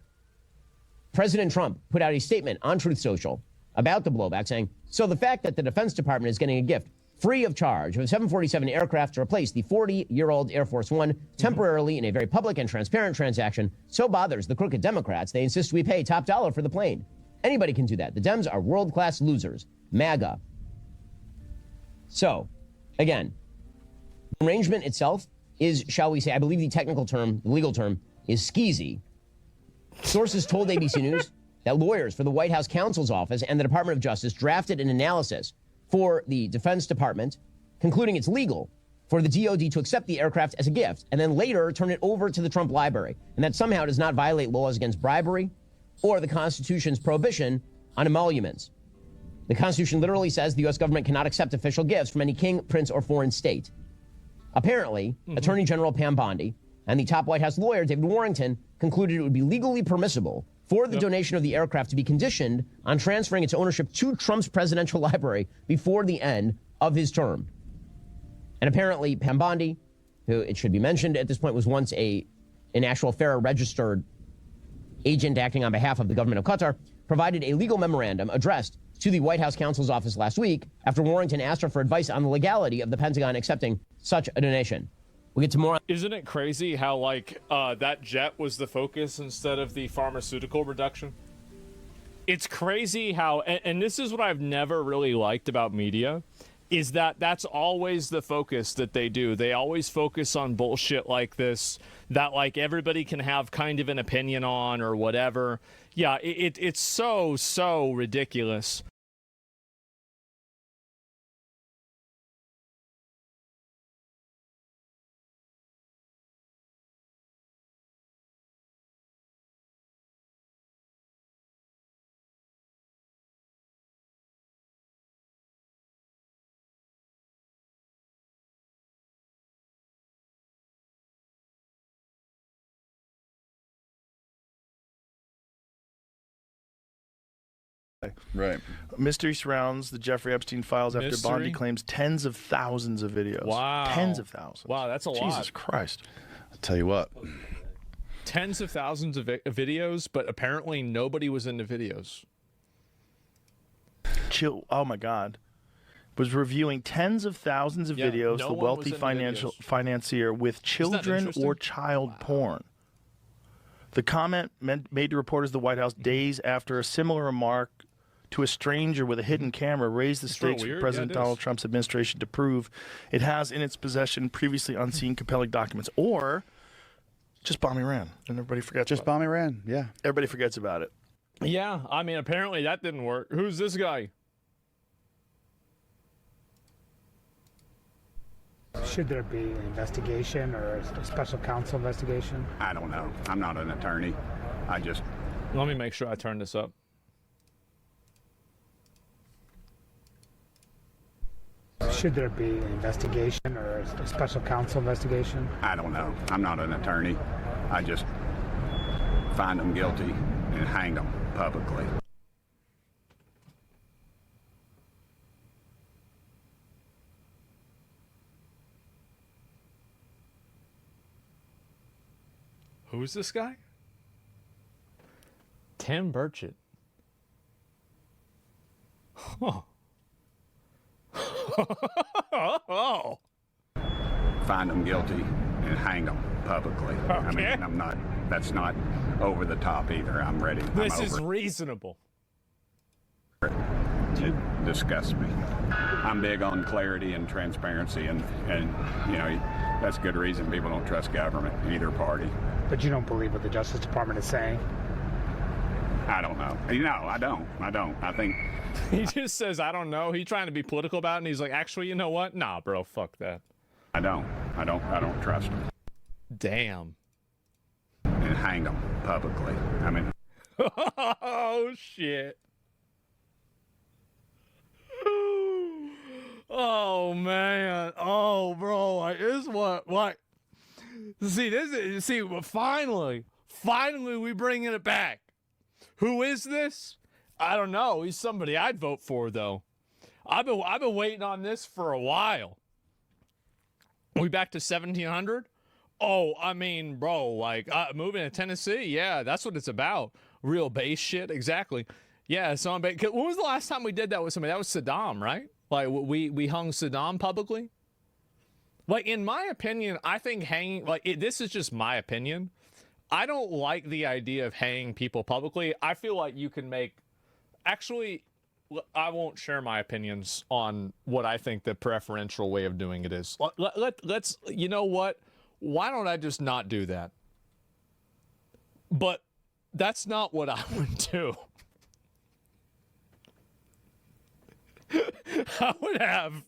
President Trump put out a statement on Truth Social about the blowback, saying, so the fact that the Defense Department is getting a gift free of charge of a 747 aircraft to replace the 40-year-old Air Force One temporarily in a very public and transparent transaction so bothers the crooked Democrats, they insist we pay top dollar for the plane. Anybody can do that. The Dems are world-class losers. MAGA. So, again, the arrangement itself is, shall we say, I believe the technical term, the legal term, is skeezy. Sources told ABC News that lawyers for the White House counsel's office and the Department of Justice drafted an analysis for the Defense Department, concluding it's legal for the DOD to accept the aircraft as a gift and then later turn it over to the Trump Library, and that somehow does not violate laws against bribery or the Constitution's prohibition on emoluments. The Constitution literally says the U.S. government cannot accept official gifts from any king, prince, or foreign state. Apparently, Attorney General Pam Bondi and the top White House lawyer, David Warrington, concluded it would be legally permissible for the donation of the aircraft to be conditioned on transferring its ownership to Trump's presidential library before the end of his term. And apparently, Pam Bondi, who it should be mentioned at this point was once an actual FARA registered agent acting on behalf of the government of Qatar, provided a legal memorandum addressed to the White House counsel's office last week after Warrington asked her for advice on the legality of the Pentagon accepting such a donation. We'll get to more. Isn't it crazy how, like, that jet was the focus instead of the pharmaceutical reduction? It's crazy how, and this is what I've never really liked about media, is that that's always the focus that they do. They always focus on bullshit like this that, like, everybody can have kind of an opinion on or whatever. Yeah, it's so ridiculous. Right. Mystery surrounds the Jeffrey Epstein files after Bondi claims tens of thousands of videos. Wow. Tens of thousands. Wow, that's a lot. Jesus Christ. I'll tell you what. Tens of thousands of videos, but apparently nobody was into videos. Oh, my God. Was reviewing tens of thousands of videos, no the one wealthy was into financier with children or child porn. The comment made to reporters at the White House days after a similar remark to a stranger with a hidden camera raised the stakes for President Donald Trump's administration to prove it has in its possession previously unseen compelling documents, or just bomb Iran, and everybody forgets. Just bomb Iran, yeah. Everybody forgets about it. Yeah, I mean, apparently that didn't work. Who's this guy? Should there be an investigation or a special counsel investigation? I don't know. I'm not an attorney. Let me make sure I turn this up. Should there be an investigation or a special counsel investigation? I don't know. I'm not an attorney. I just find them guilty and hang them publicly. Who's this guy? Tim Burchett. Huh. Oh. Find them guilty and hang them publicly. Okay. I mean, that's not over the top either. I'm ready. This is reasonable. It disgusts me. I'm big on clarity and transparency, and you know, that's good reason people don't trust government, either party. But you don't believe what the Justice Department is saying? I don't know. No, I don't. I think he just says, I don't know. He's trying to be political about it, and he's like, actually, you know what? Nah, bro, fuck that. I don't trust them. Damn. And hang them publicly. I mean. Oh, shit. Oh, man. Oh, bro. This is what? See, finally, we bringing it back. Who is this? I don't know. He's somebody I'd vote for, though. I've been waiting on this for a while. We back to 1700? Oh, I mean, bro, like moving to Tennessee, yeah, that's what it's about. Real base shit, exactly. Yeah, so when was the last time we did that with somebody? That was Saddam, right? Like we hung Saddam publicly. Like in my opinion, I think hanging this is just my opinion. I don't like the idea of hanging people publicly. I feel like you can make. Actually, I won't share my opinions on what I think the preferential way of doing it is. Let's. You know what? Why don't I just not do that? But that's not what I would do. I would have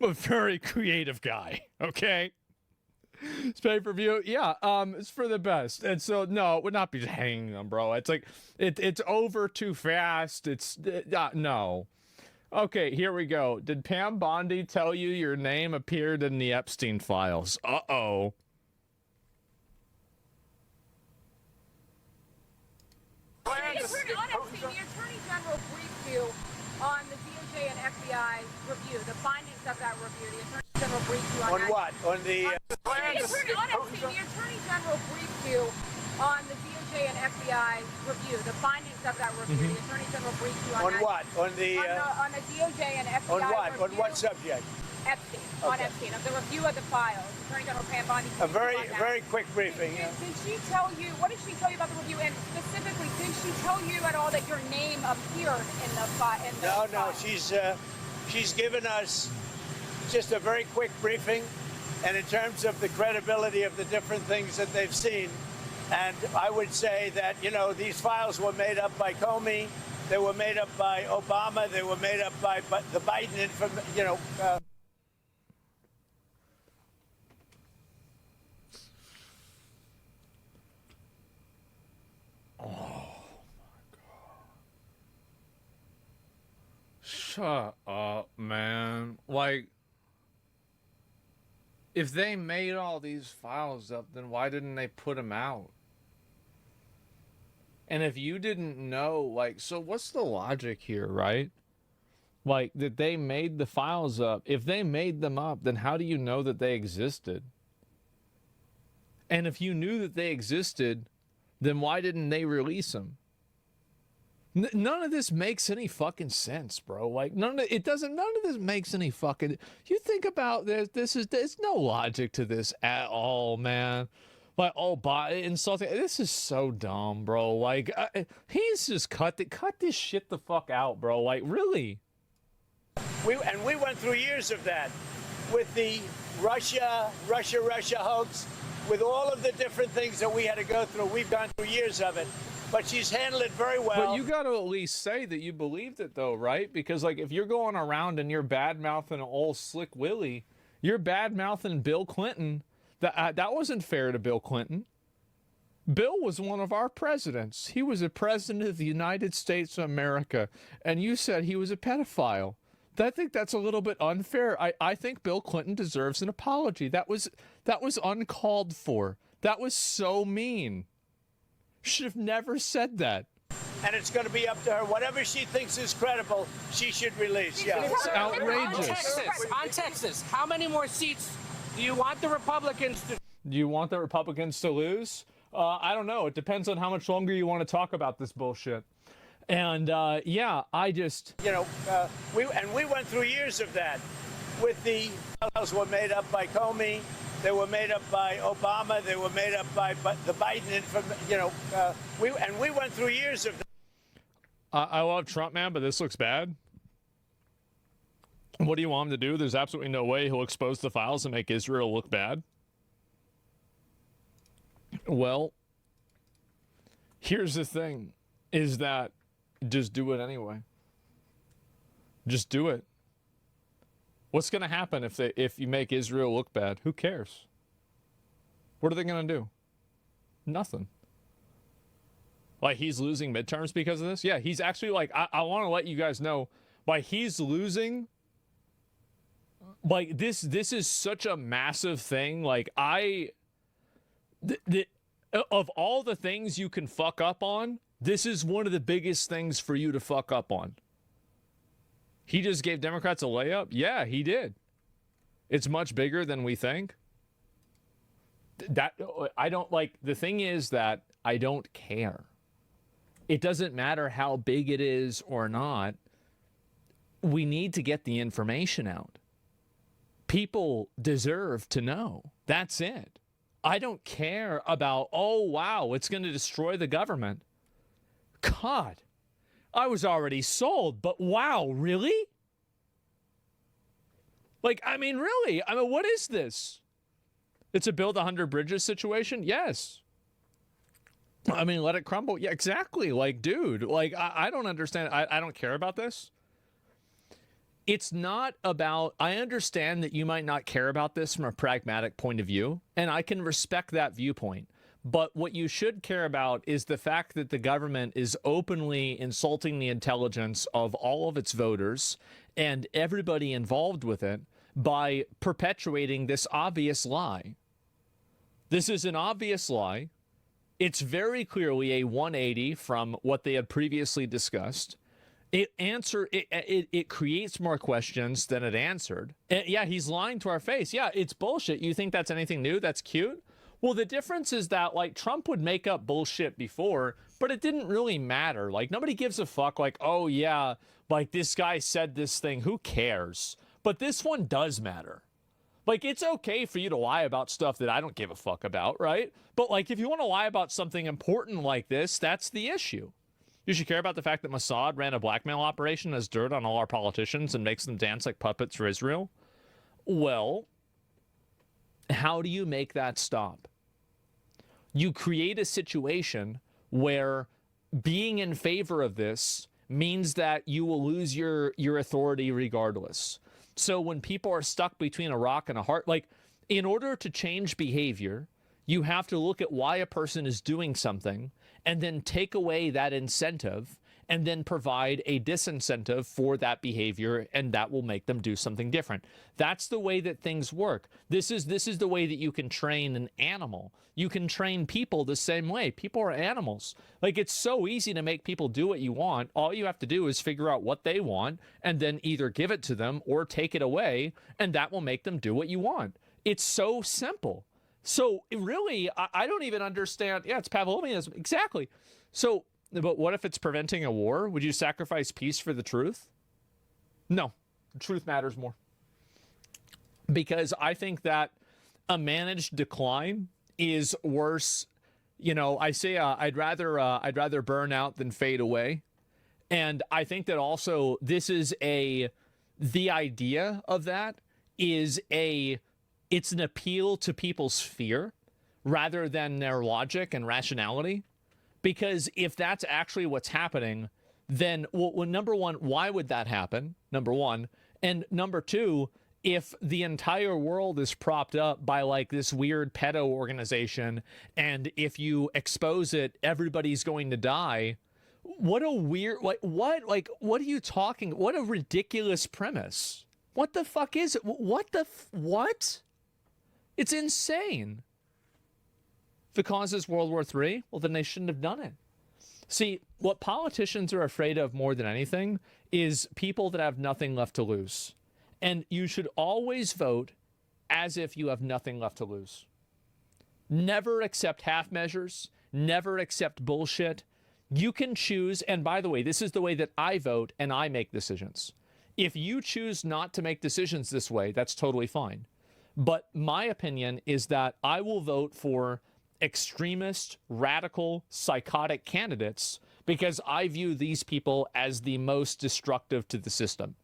a very creative guy, okay? It's pay-per-view, yeah, it's for the best. And so, no, it would not be hanging them, bro. It's like, it's over too fast. It's, no. Okay, here we go. Did Pam Bondi tell you your name appeared in the Epstein files? Uh-oh. The Attorney General briefed you on the DOJ and FBI review, the findings of that review. The Attorney General briefed you on that. what? On the... The Attorney General briefed you on the DOJ and FBI review, the findings of that review. The Attorney General briefed you on that. what? On the... on the DOJ and FBI on what? review. On what subject? Epstein. On Epstein, of the review of the files. Attorney General Pam Bondi. A very quick briefing. Did she tell you, what did she tell you about the review? And specifically, did she tell you at all that your name appeared in the file? No, she's given us just a very quick briefing, and in terms of the credibility of the different things that they've seen. And I would say that, you know, these files were made up by Comey, they were made up by Obama, they were made up by the Biden information, you know. Oh, my God. Shut up, man. Like, if they made all these files up, then why didn't they put them out? And if you didn't know, like, so what's the logic here, right? Like, that they made the files up. If they made them up, then how do you know that they existed? And if you knew that they existed, then why didn't they release them? None of this makes any fucking sense, bro. Like, none of this makes any fucking... You think about this, there's no logic to this at all, man. Like, insulting. This is so dumb, bro. Like, he's just cut this shit the fuck out, bro. Like, really? We went through years of that with the Russia hoax, with all of the different things that we had to go through. We've gone through years of it. But she's handled it very well. But you got to at least say that you believed it, though, right? Because, like, if you're going around and you're bad-mouthing old Slick Willie, you're bad-mouthing Bill Clinton. That wasn't fair to Bill Clinton. Bill was one of our presidents. He was a president of the United States of America. And you said he was a pedophile. I think that's a little bit unfair. I think Bill Clinton deserves an apology. That was uncalled for. That was so mean. Should have never said that. And it's going to be up to her. Whatever she thinks is credible, she should release. Yeah. It's outrageous. On Texas, how many more seats do you want the Republicans to? Do you want the Republicans to lose? I don't know. It depends on how much longer you want to talk about this bullshit. And yeah, I just... You know, we went through years of that. With the files were made up by Comey, they were made up by Obama, they were made up by the Biden, you know, we went through years of that. I love Trump, man, but this looks bad. What do you want him to do? There's absolutely no way he'll expose the files and make Israel look bad. Well, here's the thing, is that just do it anyway. Just do it. What's going to happen if you make Israel look bad? Who cares? What are they going to do? Nothing. Like, he's losing midterms because of this? Yeah, he's actually, like, I want to let you guys know, like, he's losing. Like, this is such a massive thing. Like, of all the things you can fuck up on, this is one of the biggest things for you to fuck up on. He just gave Democrats a layup? Yeah, he did. It's much bigger than we think. I don't, like, the thing is that I don't care. It doesn't matter how big it is or not. We need to get the information out. People deserve to know. That's it. I don't care about, oh, wow, it's going to destroy the government. God, I was already sold, but wow, really? Like, I mean, really? I mean, what is this? It's a build 100 bridges situation? Yes. I mean, let it crumble. Yeah, exactly. Like, dude, like, I don't understand. I don't care about this. It's not about, I understand that you might not care about this from a pragmatic point of view, and I can respect that viewpoint. But what you should care about is the fact that the government is openly insulting the intelligence of all of its voters and everybody involved with it by perpetuating this obvious lie. This is an obvious lie. It's very clearly a 180 from what they had previously discussed. It creates more questions than it answered. And yeah, he's lying to our face. Yeah, it's bullshit. You think that's anything new? That's cute? Well, the difference is that, like, Trump would make up bullshit before, but it didn't really matter. Like, nobody gives a fuck. Like, oh, yeah, like, this guy said this thing. Who cares? But this one does matter. Like, it's okay for you to lie about stuff that I don't give a fuck about, right? But, like, if you want to lie about something important like this, that's the issue. You should care about the fact that Mossad ran a blackmail operation as dirt on all our politicians and makes them dance like puppets for Israel. Well, how do you make that stop? You create a situation where being in favor of this means that you will lose your authority regardless. So when people are stuck between a rock and a hard, like, in order to change behavior, you have to look at why a person is doing something and then take away that incentive and then provide a disincentive for that behavior, and that will make them do something different. That's the way that things work. This is the way that you can train an animal. You can train people the same way. People are animals. Like, it's so easy to make people do what you want. All you have to do is figure out what they want and then either give it to them or take it away, and that will make them do what you want. It's so simple. So really, I don't even understand. Yeah, it's Pavlovianism. Exactly. So, but what if it's preventing a war? Would you sacrifice peace for the truth? No, the truth matters more. Because I think that a managed decline is worse. You know, I say I'd rather burn out than fade away. And I think that also this is the idea of that is it's an appeal to people's fear rather than their logic and rationality. Because if that's actually what's happening, then, well, number one, why would that happen? Number one. And number two, if the entire world is propped up by, like, this weird pedo organization, and if you expose it, everybody's going to die, What a weird, what are you talking? What a ridiculous premise. What the fuck is it? What? It's insane. If it causes World War III, well, then they shouldn't have done it. See, what politicians are afraid of more than anything is people that have nothing left to lose. And you should always vote as if you have nothing left to lose. Never accept half measures. Never accept bullshit. You can choose, and by the way, this is the way that I vote and I make decisions. If you choose not to make decisions this way, that's totally fine. But my opinion is that I will vote for extremist, radical, psychotic candidates because I view these people as the most destructive to the system.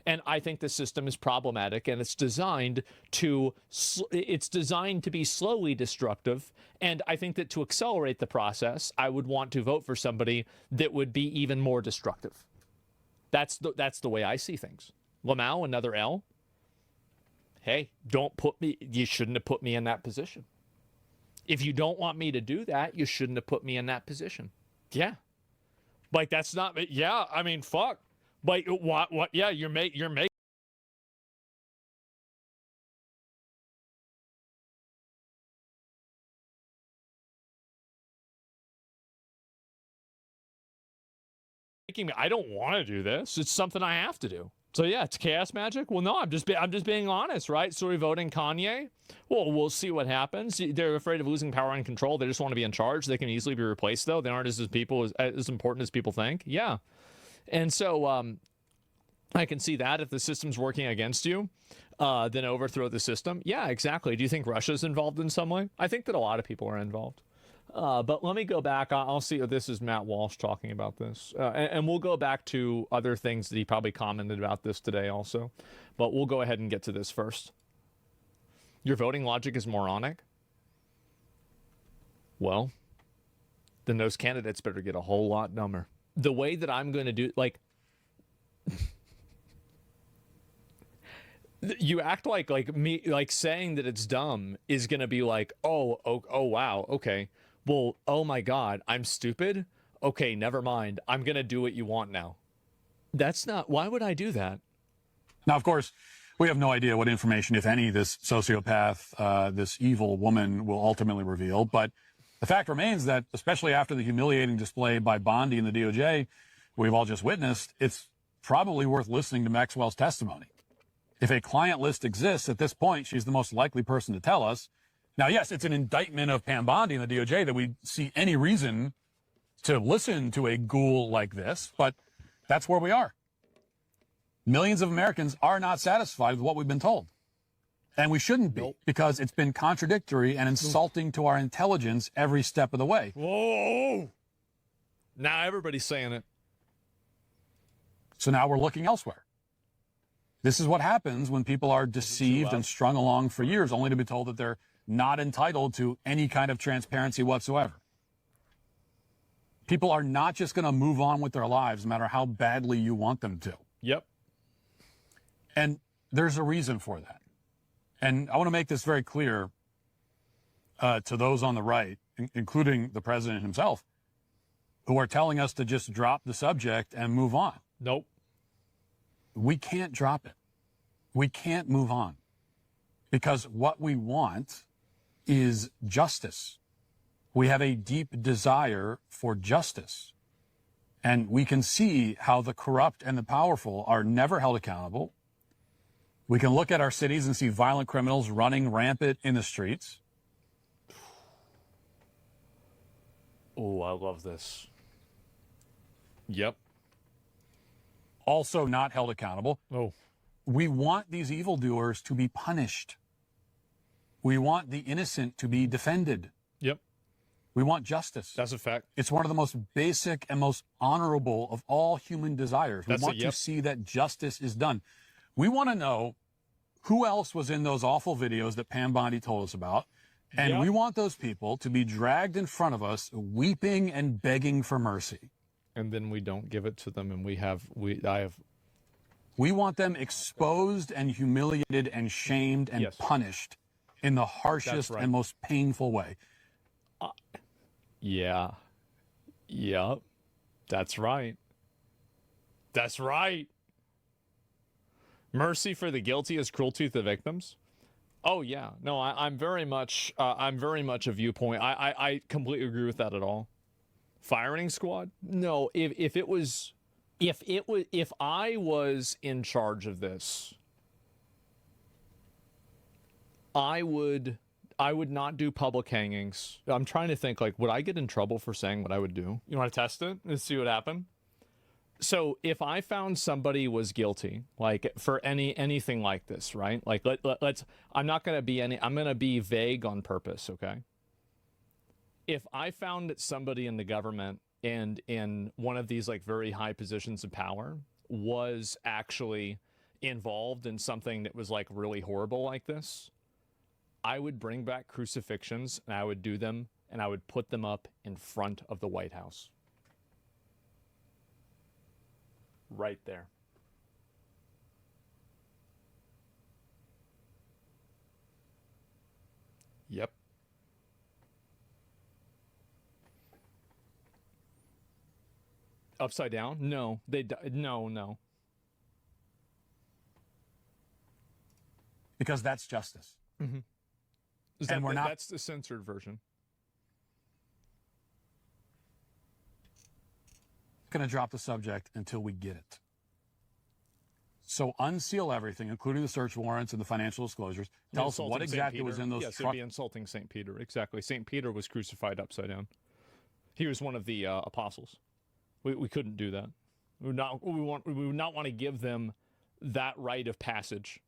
And I think the system is problematic, and it's designed to be slowly destructive. And I think that to accelerate the process, I would want to vote for somebody that would be even more destructive. That's the way I see things. Lamau, another L. Hey, you shouldn't have put me in that position. If you don't want me to do that, you shouldn't have put me in that position. Yeah. Like, that's not, yeah, I mean, fuck. Like, what, yeah, you're making me, I don't want to do this. It's something I have to do. So yeah, it's chaos magic. Well, no, I'm just being honest, right? So we're voting Kanye. Well, we'll see what happens. They're afraid of losing power and control. They just want to be in charge. They can easily be replaced, though. They aren't as important as people think. Yeah, and so I can see that if the system's working against you, then overthrow the system. Yeah, exactly. Do you think Russia's involved in some way? I think that a lot of people are involved. But let me go back. I'll see. This is Matt Walsh talking about this. And we'll go back to other things that he probably commented about this today also. But we'll go ahead and get to this first. Your voting logic is moronic? Well, then those candidates better get a whole lot dumber. The way that I'm going to do, like... You act like me, like saying that it's dumb is going to be like, oh, wow, okay. Well, oh my God, I'm stupid? Okay, never mind. I'm going to do what you want now. That's not, why would I do that? Now, of course, we have no idea what information, if any, this sociopath, this evil woman will ultimately reveal. But the fact remains that, especially after the humiliating display by Bondi and the DOJ we've all just witnessed, it's probably worth listening to Maxwell's testimony. If a client list exists at this point, she's the most likely person to tell us. Now, yes, it's an indictment of Pam Bondi and the DOJ that we see any reason to listen to a ghoul like this, but that's where we are. Millions of Americans are not satisfied with what we've been told. And we shouldn't be, because it's been contradictory and insulting to our intelligence every step of the way. Whoa! Now everybody's saying it. So now we're looking elsewhere. This is what happens when people are deceived and strung along for years, only to be told that they're not entitled to any kind of transparency whatsoever. People are not just going to move on with their lives, no matter how badly you want them to. Yep. And there's a reason for that. And I want to make this very clear to those on the right, including the president himself, who are telling us to just drop the subject and move on. Nope. We can't drop it. We can't move on. Because what we want is justice. We have a deep desire for justice. And we can see how the corrupt and the powerful are never held accountable. We can look at our cities and see violent criminals running rampant in the streets. Oh, I love this. Yep. Also not held accountable. Oh. We want these evildoers to be punished. We want the innocent to be defended. Yep. We want justice. That's a fact. It's one of the most basic and most honorable of all human desires. We want to see that justice is done. We want to know who else was in those awful videos that Pam Bondi told us about. And we want those people to be dragged in front of us, weeping and begging for mercy. And then we don't give it to them, and we want them exposed and humiliated and shamed and punished in the harshest and most painful way. Yeah. That's right. That's right. Mercy for the guilty is cruelty to the victims. Oh yeah, no, I'm very much a viewpoint. I completely agree with that at all. Firing squad? No, if I was in charge of this, I would not do public hangings. I'm trying to think, like, would I get in trouble for saying what I would do? You want to test it and see what happened? So if I found somebody was guilty, like for anything like this, right? Like let's I'm going to be vague on purpose, okay? If I found that somebody in the government and in one of these like very high positions of power was actually involved in something that was like really horrible like this, I would bring back crucifixions and I would do them and I would put them up in front of the White House. Right there. Yep. Upside down? No. No. Because that's justice. Mm-hmm. That's the censored version. Going to drop the subject until we get it. So unseal everything, including the search warrants and the financial disclosures. Tell us what exactly was in those trucks. Yes, it'd be insulting St. Peter. Exactly. St. Peter was crucified upside down. He was one of the apostles. We couldn't do that. We would not want to give them that rite of passage.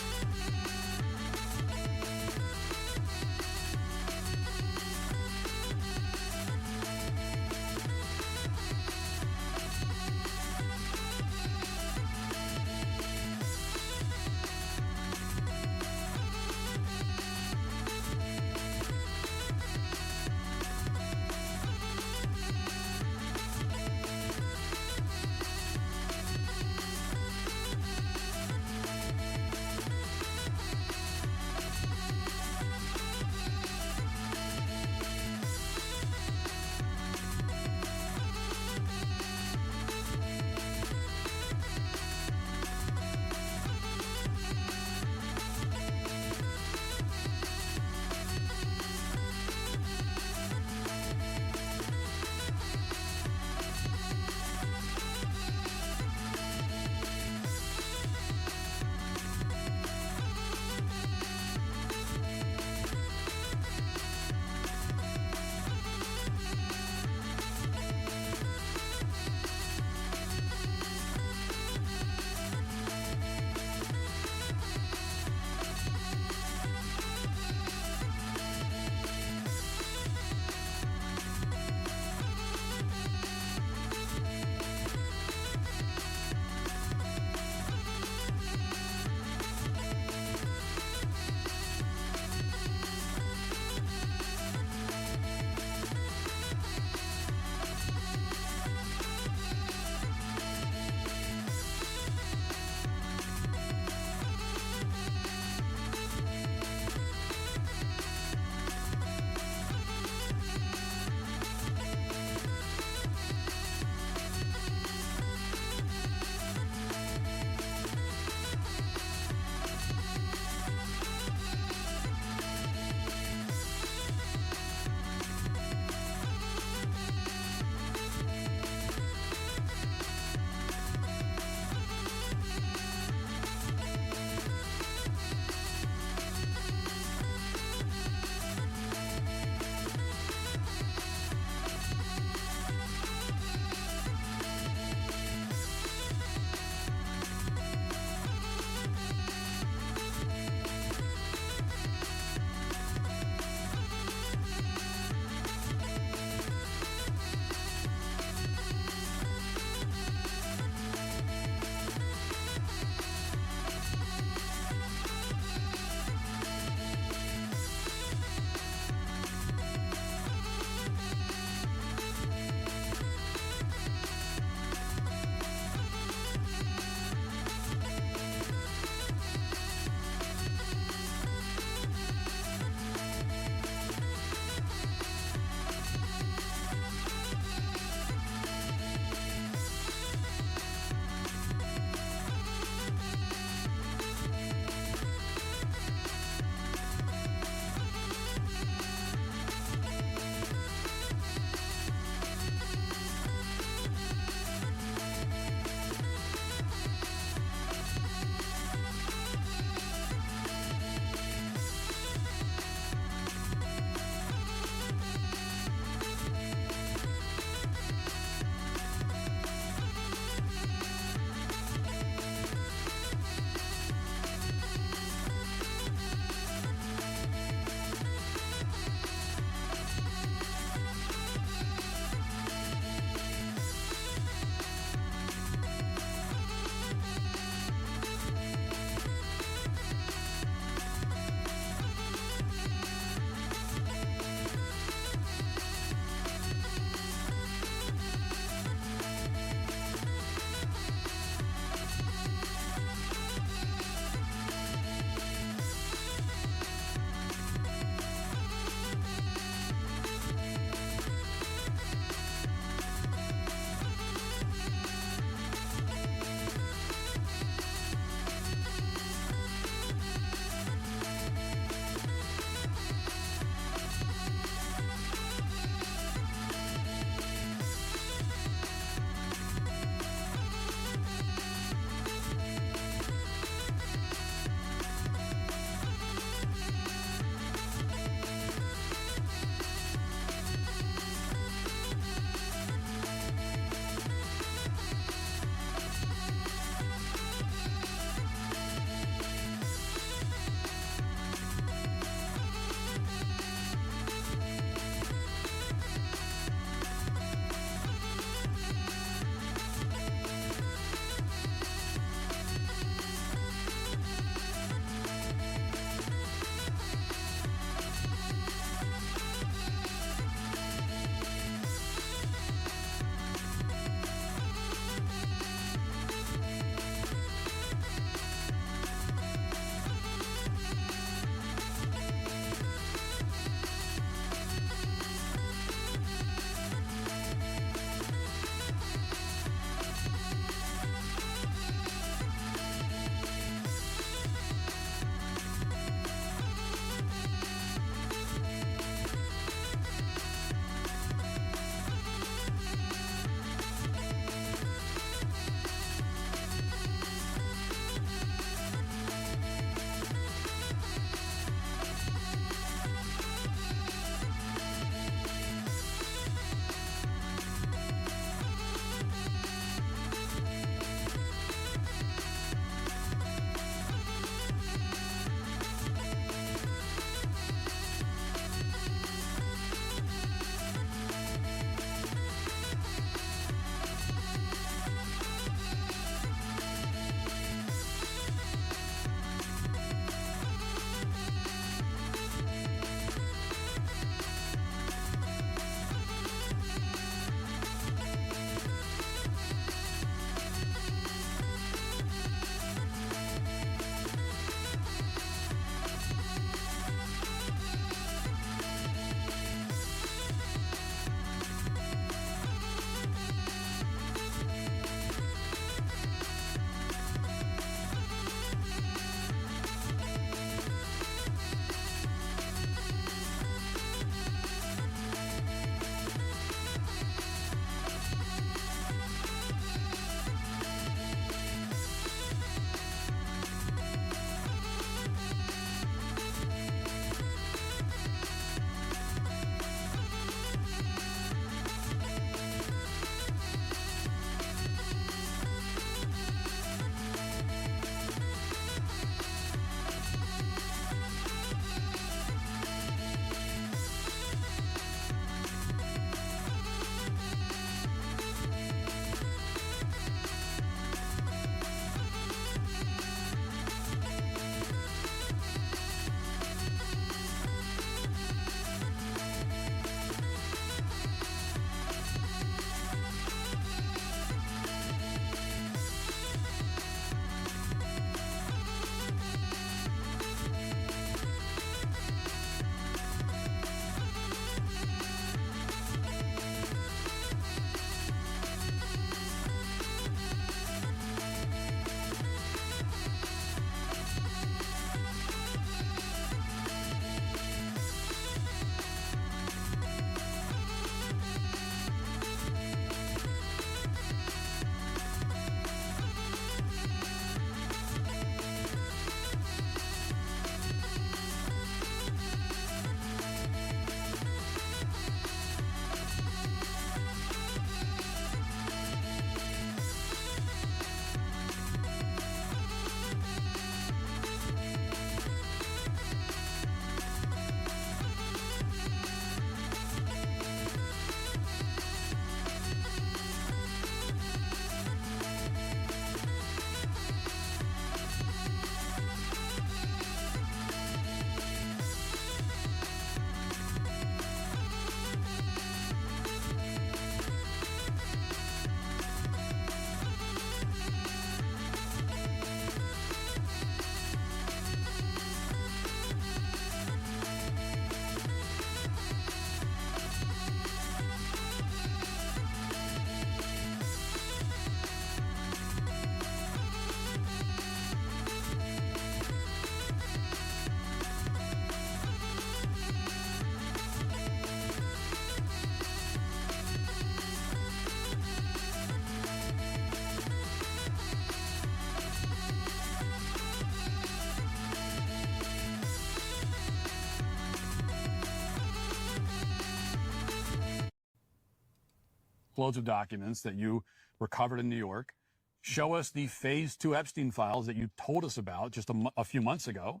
truckloads of documents that you recovered in New York. Show us the phase 2 Epstein files that you told us about just a few months ago.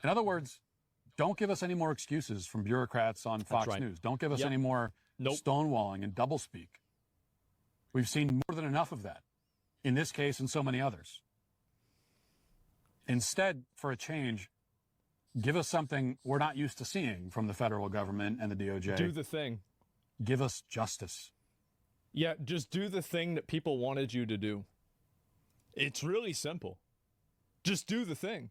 In other words, don't give us any more excuses from bureaucrats on Fox News. Don't give us any more stonewalling and doublespeak. We've seen more than enough of that in this case and so many others. Instead, for a change, give us something we're not used to seeing from the federal government and the DOJ. Do the thing. Give us justice. Yeah, just do the thing that people wanted you to do. It's really simple. Just do the thing.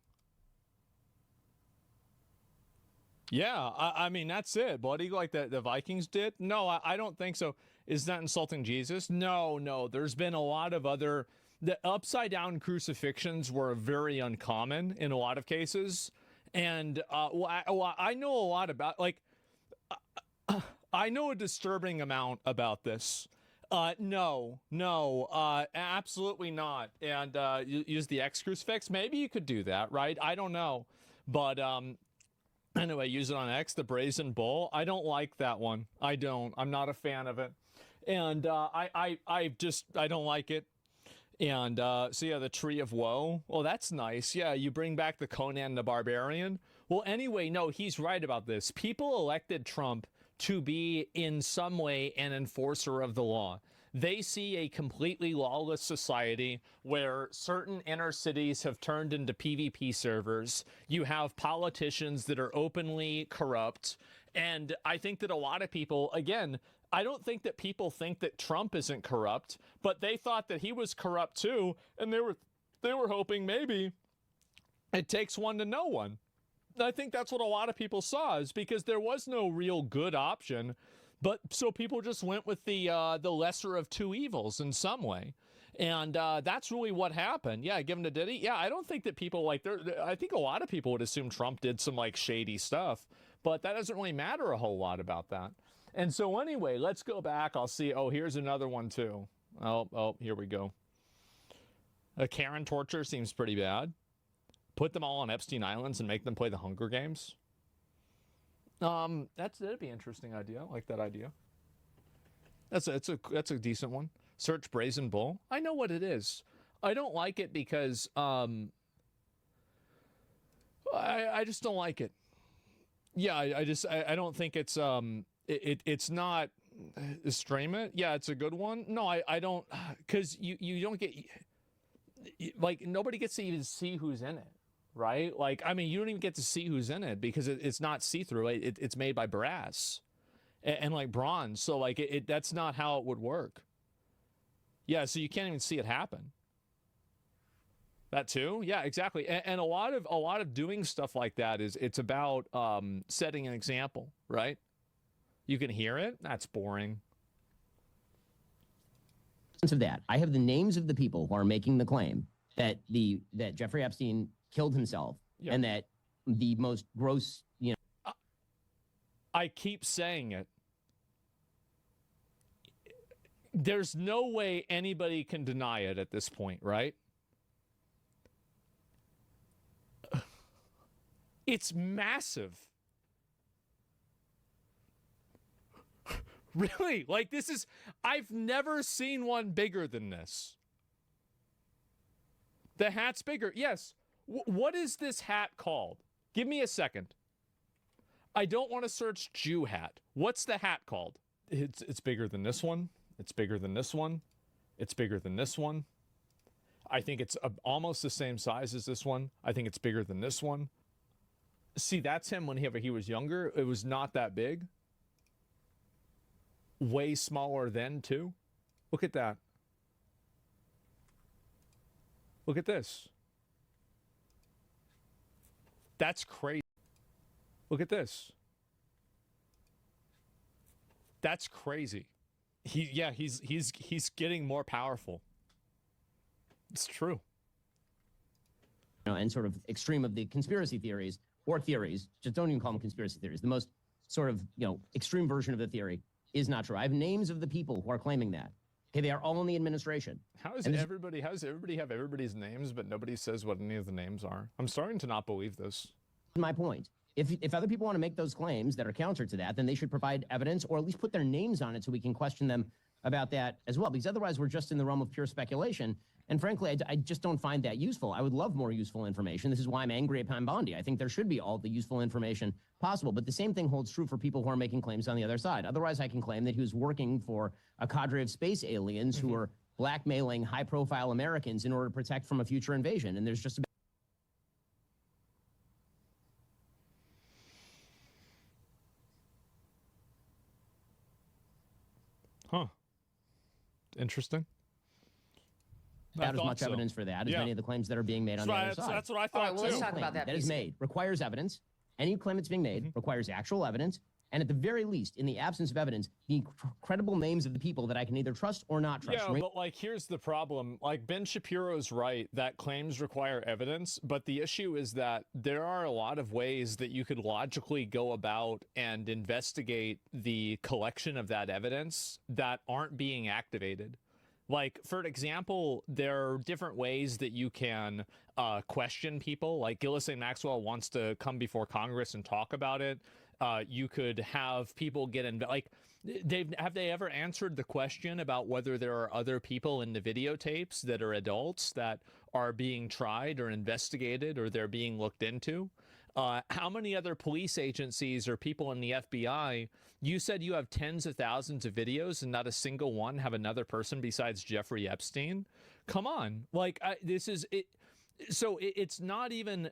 Yeah, I mean, that's it, buddy. Like the Vikings did? No, I don't think so. Is that insulting Jesus? No. There's been a lot of other... The upside-down crucifixions were very uncommon in a lot of cases. And, I know a lot about... Like, I know a disturbing amount about this. No, absolutely not. And use the X crucifix? Maybe you could do that, right? I don't know. But... Anyway, use it on X, the brazen bull. I don't like that one. I don't. I'm not a fan of it. And I don't like it. And so, yeah, the Tree of Woe. Well, that's nice. Yeah, you bring back the Conan the Barbarian. Well, anyway, no, he's right about this. People elected Trump to be in some way an enforcer of the law. They see a completely lawless society where certain inner cities have turned into PvP servers. You have politicians that are openly corrupt. And I think that a lot of people, again, I don't think that people think that Trump isn't corrupt, but they thought that he was corrupt too. And they were hoping maybe it takes one to know one. I think that's what a lot of people saw, is because there was no real good option. But so people just went with the lesser of two evils in some way. And that's really what happened. Yeah, give him to Diddy. Yeah, I don't think that people I think a lot of people would assume Trump did some like shady stuff, but that doesn't really matter a whole lot about that. And so anyway, let's go back. I'll see. Oh, here's another one too. Oh, here we go. A Karen torture seems pretty bad. Put them all on Epstein Islands and make them play the Hunger Games. That'd be an interesting idea. I like that idea. That's a decent one. Search Brazen Bull. I know what it is. I don't like it because I just don't like it. Yeah, I don't think it's it's not estrangement. Yeah, it's a good one. No, I don't, because you don't get, like, nobody gets to even see who's in it. Right? Like, I mean, you don't even get to see who's in it because it's not see-through. It's made by brass and like bronze. So like that's not how it would work. Yeah. So you can't even see it happen. That too. Yeah, exactly. And a lot of doing stuff like that it's about setting an example, right? You can hear it. That's boring. Of that, I have the names of the people who are making the claim that Jeffrey Epstein killed himself, and that the most gross, I keep saying it. There's no way anybody can deny it at this point, right? It's massive. Really? Like, I've never seen one bigger than this. The hat's bigger. Yes. What is this hat called? Give me a second. I don't want to search Jew hat. What's the hat called? It's bigger than this one. It's bigger than this one. It's bigger than this one. I think it's almost the same size as this one. I think it's bigger than this one. See, that's him when he was younger. It was not that big. Way smaller then, too. Look at that. Look at this. That's crazy. Look at this. That's crazy. He's getting more powerful. It's true. And sort of extreme of the conspiracy theories, or theories, just don't even call them conspiracy theories. The most sort of, extreme version of the theory is not true. I have names of the people who are claiming that. Okay, they are all in the administration. How does everybody have everybody's names, but nobody says what any of the names are? I'm starting to not believe this. My point If other people want to make those claims that are counter to that, then they should provide evidence or at least put their names on it so we can question them about that as well, because otherwise we're just in the realm of pure speculation. And frankly, I just don't find that useful. I would love more useful information. This is why I'm angry at Pam Bondi. I think there should be all the useful information possible. But the same thing holds true for people who are making claims on the other side. Otherwise, I can claim that he was working for a cadre of space aliens who are blackmailing high-profile Americans in order to protect from a future invasion. And there's just a Interesting. About as much evidence for that as many of the claims that are being made on the other side. That's what I thought. Well, let's talk about that. That is made requires evidence. Any claim that's being made requires actual evidence. And at the very least, in the absence of evidence, the credible names of the people that I can either trust or not trust. Yeah, but like, here's the problem. Like, Ben Shapiro's right that claims require evidence, but the issue is that there are a lot of ways that you could logically go about and investigate the collection of that evidence that aren't being activated. Like, for example, there are different ways that you can question people. Like, Ghislaine Maxwell wants to come before Congress and talk about it. You could have people get in, like, have they ever answered the question about whether there are other people in the videotapes that are adults that are being tried or investigated or they're being looked into? How many other police agencies or people in the FBI? You said you have tens of thousands of videos and not a single one have another person besides Jeffrey Epstein. Come on. Like, this is it. So it's not even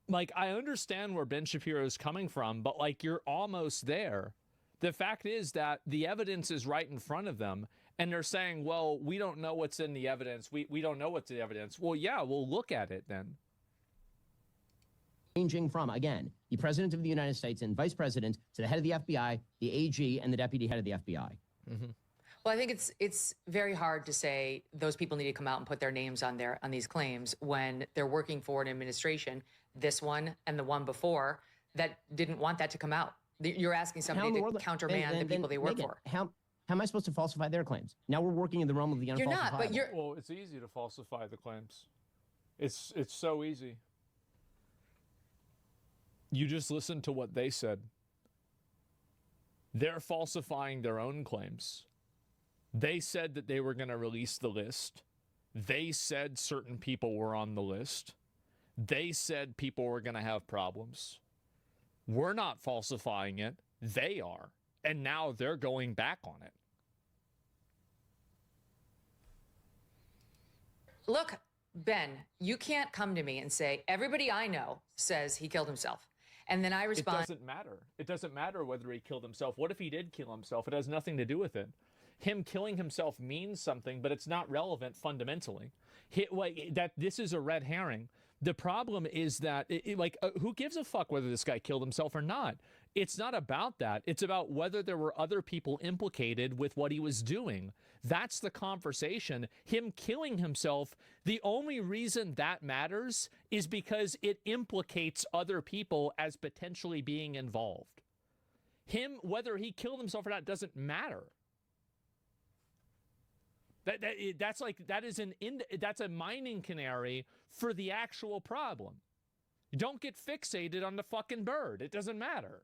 like, I understand where Ben Shapiro is coming from, but like, you're almost there. The fact is that the evidence is right in front of them. And they're saying, well, we don't know what's in the evidence. We don't know what's in the evidence. Well, yeah, we'll look at it then. Ranging from, again, the President of the United States and Vice President to the head of the FBI, the AG, and the Deputy Head of the FBI. Well, I think it's very hard to say those people need to come out and put their names on these claims when they're working for an administration, this one and the one before, that didn't want that to come out. You're asking somebody to countermand the people they work for. How am I supposed to falsify their claims? Now we're working in the realm of the unfalsifiable. You're not, but you're... Well, it's easy to falsify the claims. It's so easy. You just listen to what they said. They're falsifying their own claims. They said that they were going to release the list. They said certain people were on the list. They said people were going to have problems. We're not falsifying it. They are. And now they're going back on it. Look, Ben, you can't come to me and say, everybody I know says he killed himself. And then I respond. It doesn't matter. It doesn't matter whether he killed himself. What if he did kill himself? It has nothing to do with it. Him killing himself means something, but it's not relevant fundamentally. That this is a red herring. The problem is that, who gives a fuck whether this guy killed himself or not? It's not about that. It's about whether there were other people implicated with what he was doing. That's the conversation. Him killing himself, the only reason that matters is because it implicates other people as potentially being involved. Him, whether he killed himself or not, doesn't matter. That's a mining canary for the actual problem. You don't get fixated on the fucking bird. It doesn't matter.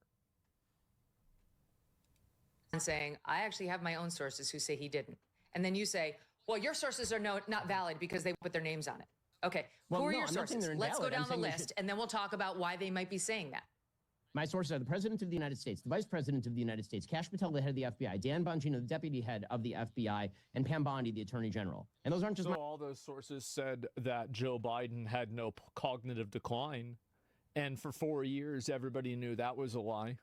And saying, I actually have my own sources who say he didn't. And then you say, well, your sources are not valid because they put their names on it. Okay, who are your sources? Let's go down the list, and then we'll talk about why they might be saying that. My sources are the President of the United States, the Vice President of the United States, Kash Patel, the head of the FBI, Dan Bongino, the Deputy Head of the FBI, and Pam Bondi, the Attorney General. And those aren't just all those sources said that Joe Biden had no cognitive decline. And for 4 years, everybody knew that was a lie.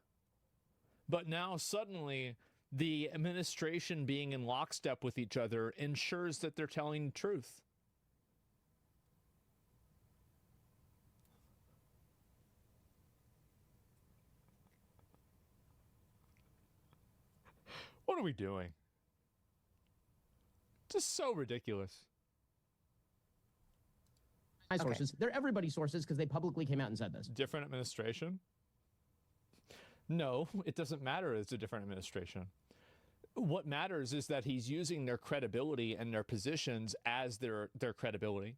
But now suddenly, the administration being in lockstep with each other ensures that they're telling the truth. What are we doing? Just so ridiculous. My sources. They're everybody's sources because they publicly came out and said this. Different administration? No, it doesn't matter. It's a different administration. What matters is that he's using their credibility and their positions as their credibility.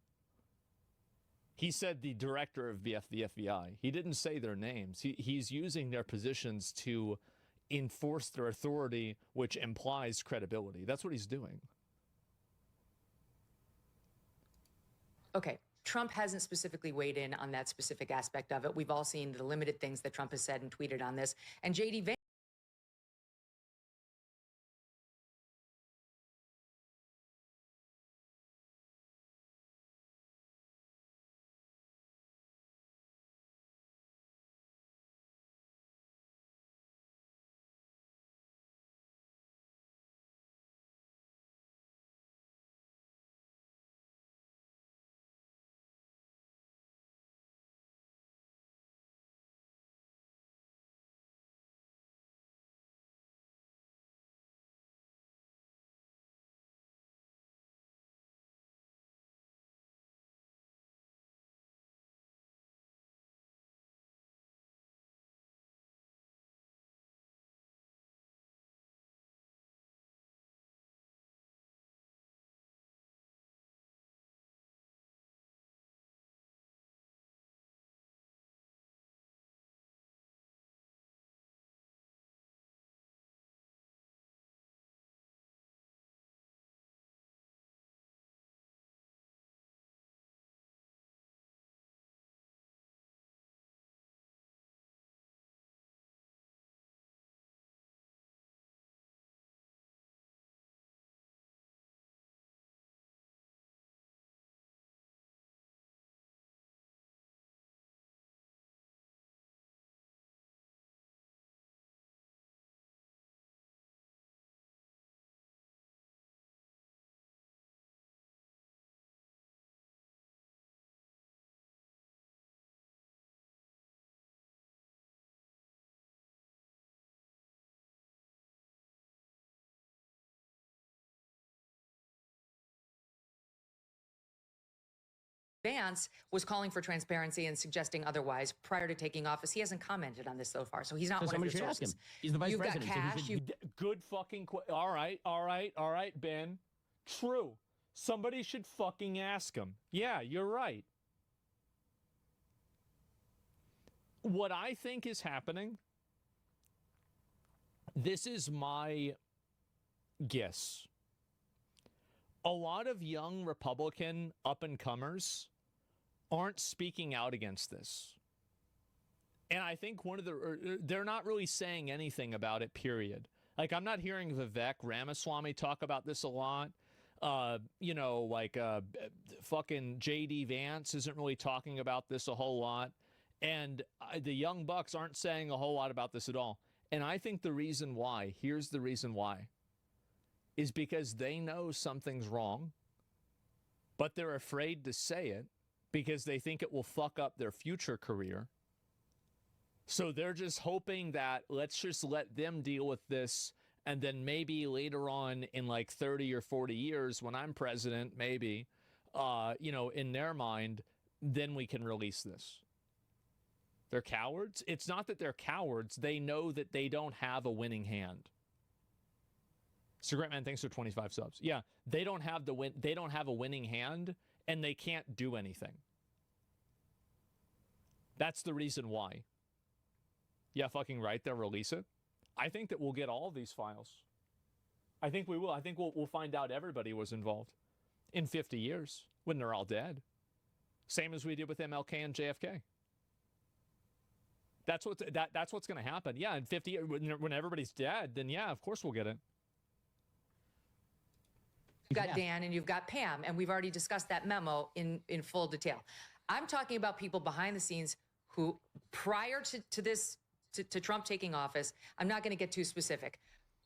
He said the director of the FBI. He didn't say their names. He's using their positions to enforce their authority, which implies credibility. That's what he's doing. Okay. Trump hasn't specifically weighed in on that specific aspect of it. We've all seen the limited things that Trump has said and tweeted on this. And J.D. Vance was calling for transparency and suggesting otherwise prior to taking office. He hasn't commented on this so far, so he's not one of your sources. Ask him. He's the vice president. You've got cash. Good fucking all right, Ben. True. Somebody should fucking ask him. Yeah, you're right. What I think is happening, this is my guess. A lot of young Republican up-and-comers aren't speaking out against this. And I think they're not really saying anything about it, period. Like, I'm not hearing Vivek Ramaswamy talk about this a lot. Fucking J.D. Vance isn't really talking about this a whole lot. And the young bucks aren't saying a whole lot about this at all. And I think the reason why, here's the reason why, is because they know something's wrong, but they're afraid to say it because they think it will fuck up their future career. So they're just hoping that let's just let them deal with this, and then maybe later on in like 30 or 40 years when I'm president, maybe, in their mind, then we can release this. They're cowards? It's not that they're cowards. They know that they don't have a winning hand. So Great Man, thanks for 25 subs. Yeah, they don't have they don't have a winning hand, and they can't do anything. That's the reason why. Yeah, fucking right. They'll release it. I think that we'll get all of these files. I think we will. I think we'll find out everybody was involved in 50 years when they're all dead. Same as we did with MLK and JFK. That's what's going to happen. Yeah, in 50 years, when everybody's dead, then yeah, of course we'll get it. You've got Dan and you've got Pam, and we've already discussed that memo in full detail. I'm talking about people behind the scenes who, prior to Trump taking office, I'm not going to get too specific,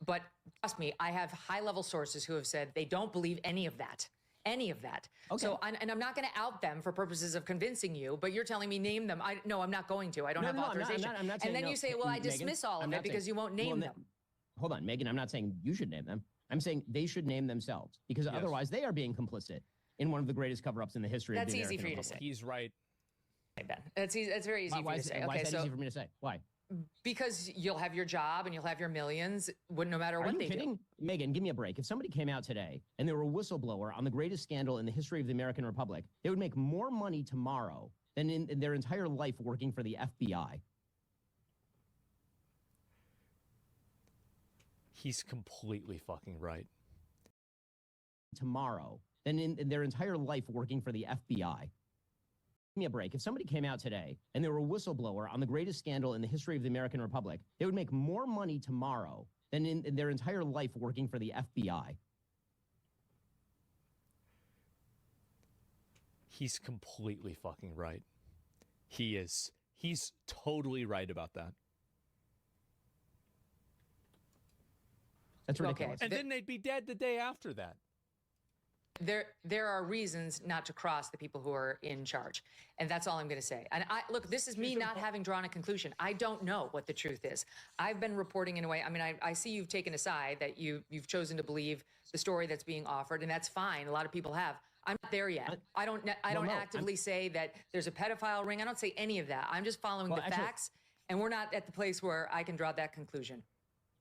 but trust me, I have high-level sources who have said they don't believe any of that. Any of that. Okay. So, and I'm not going to out them for purposes of convincing you, but you're telling me name them. No, I'm not going to. I don't have authorization. I'm not saying and then you say, well, I dismiss all of it because you won't name them. Hold on, Megan, I'm not saying you should name them. I'm saying they should name themselves because otherwise they are being complicit in one of the greatest cover-ups in the history of the American Republic. He's right. Ben. That's very easy for you to say. Why is that easy for me to say? Why? Because you'll have your job and you'll have your millions, no matter what they do. Are you kidding? Megyn, give me a break. If somebody came out today and they were a whistleblower on the greatest scandal in the history of the American Republic, they would make more money tomorrow than in their entire life working for the FBI. He's completely fucking right. Tomorrow than in their entire life working for the FBI. Give me a break. If somebody came out today and they were a whistleblower on the greatest scandal in the history of the American Republic, they would make more money tomorrow than in their entire life working for the FBI. He's completely fucking right. He is. He's totally right about that. That's ridiculous. And then they'd be dead the day after that. There are reasons not to cross the people who are in charge. And that's all I'm going to say. And look, this is me not having drawn a conclusion. I don't know what the truth is. I've been reporting in a way, I mean, I see you've taken a side that you've chosen to believe the story that's being offered, and that's fine. A lot of people have. I'm not there yet. I don't actively say that there's a pedophile ring. I don't say any of that. I'm just following the facts, and we're not at the place where I can draw that conclusion.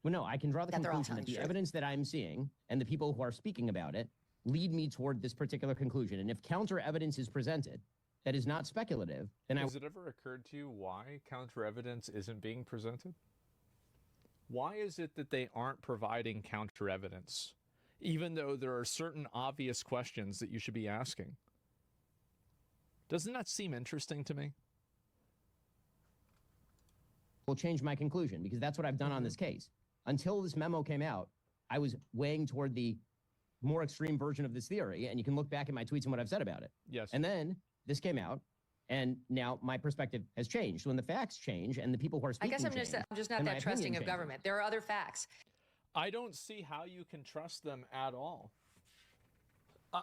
Well, no, I can draw the conclusion that the evidence that I'm seeing and the people who are speaking about it lead me toward this particular conclusion. And if counter evidence is presented that is not speculative, then Has it ever occurred to you why counter evidence isn't being presented? Why is it that they aren't providing counter evidence, even though there are certain obvious questions that you should be asking? Doesn't that seem interesting to me? will change my conclusion, because that's what I've done on this case. Until this memo came out, I was weighing toward the more extreme version of this theory, and you can look back at my tweets and what I've said about it. Yes. And then this came out, and now my perspective has changed. When the facts change and the people who are speaking I guess I'm just not that trusting of government. There are other facts. I don't see how you can trust them at all.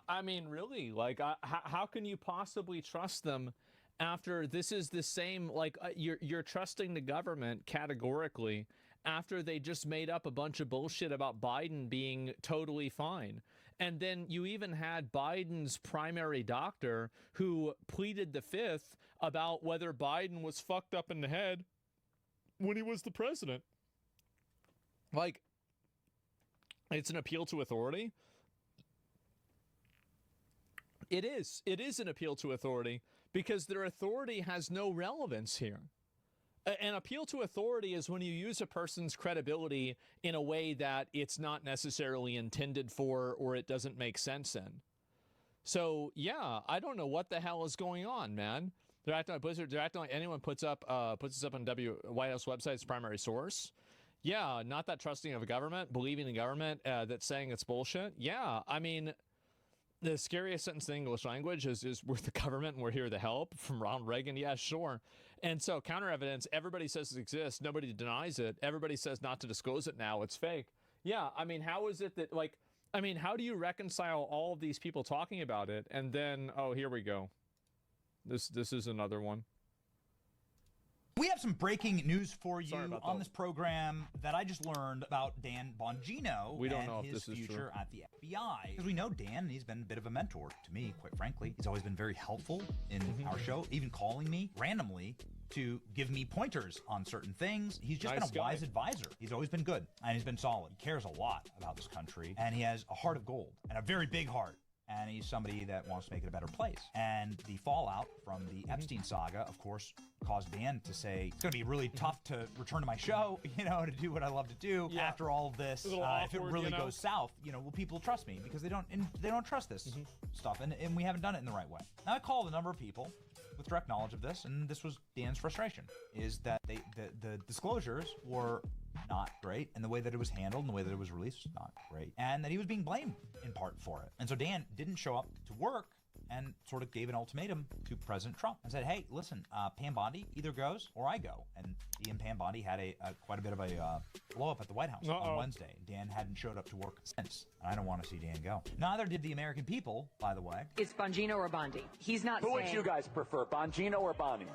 I mean, really, like, how can you possibly trust them after this is the same, like, you're trusting the government categorically after they just made up a bunch of bullshit about Biden being totally fine. And then you even had Biden's primary doctor who pleaded the fifth about whether Biden was fucked up in the head when he was the president. Like, it's an appeal to authority. It is an appeal to authority because their authority has no relevance here. An appeal to authority is when you use a person's credibility in a way that it's not necessarily intended for or it doesn't make sense in. So, yeah, I don't know what the hell is going on, man. They're acting like Blizzard. They're acting like anyone puts this up on White House website's primary source. Yeah, not that trusting of a government, believing in government that's saying it's bullshit. Yeah, I mean, the scariest sentence in the English language is we're the government and we're here to help, from Ronald Reagan. Yeah, sure. And so counter evidence, everybody says it exists. Nobody denies it. Everybody says not to disclose it now. It's fake. Yeah, I mean, how is it that, like, I mean, how do you reconcile all of these people talking about it and then, oh, here we go. This is another one. We have some breaking news for you on this program that I just learned about Dan Bongino and his future at the FBI. Because we know Dan, he's been a bit of a mentor to me, quite frankly. He's always been very helpful in our show, even calling me randomly to give me pointers on certain things. He's just been a wise advisor. He's always been good, and he's been solid. He cares a lot about this country, and he has a heart of gold and a very big heart. And he's somebody that wants to make it a better place. And the fallout from the Epstein saga, of course, caused Dan to say, it's going to be really tough to return to my show, you know, to do what I love to do after all of this. If it really goes south, you know, will people trust me? Because they don't trust this stuff, and we haven't done it in the right way. Now, I called a number of people with direct knowledge of this, and this was Dan's frustration, is that the disclosures were not great, and the way that it was handled and the way that it was released was not great, and that he was being blamed in part for it. And so Dan didn't show up to work and sort of gave an ultimatum to President Trump and said, hey, listen, Pam Bondi either goes or I go. And he and Pam Bondi had quite a bit of a blow up at the White House on Wednesday. Dan hadn't showed up to work since, and I don't want to see Dan go. Neither did the American people, by the way. It's Bongino or Bondi. He's not Who would you guys prefer, Bongino or Bondi?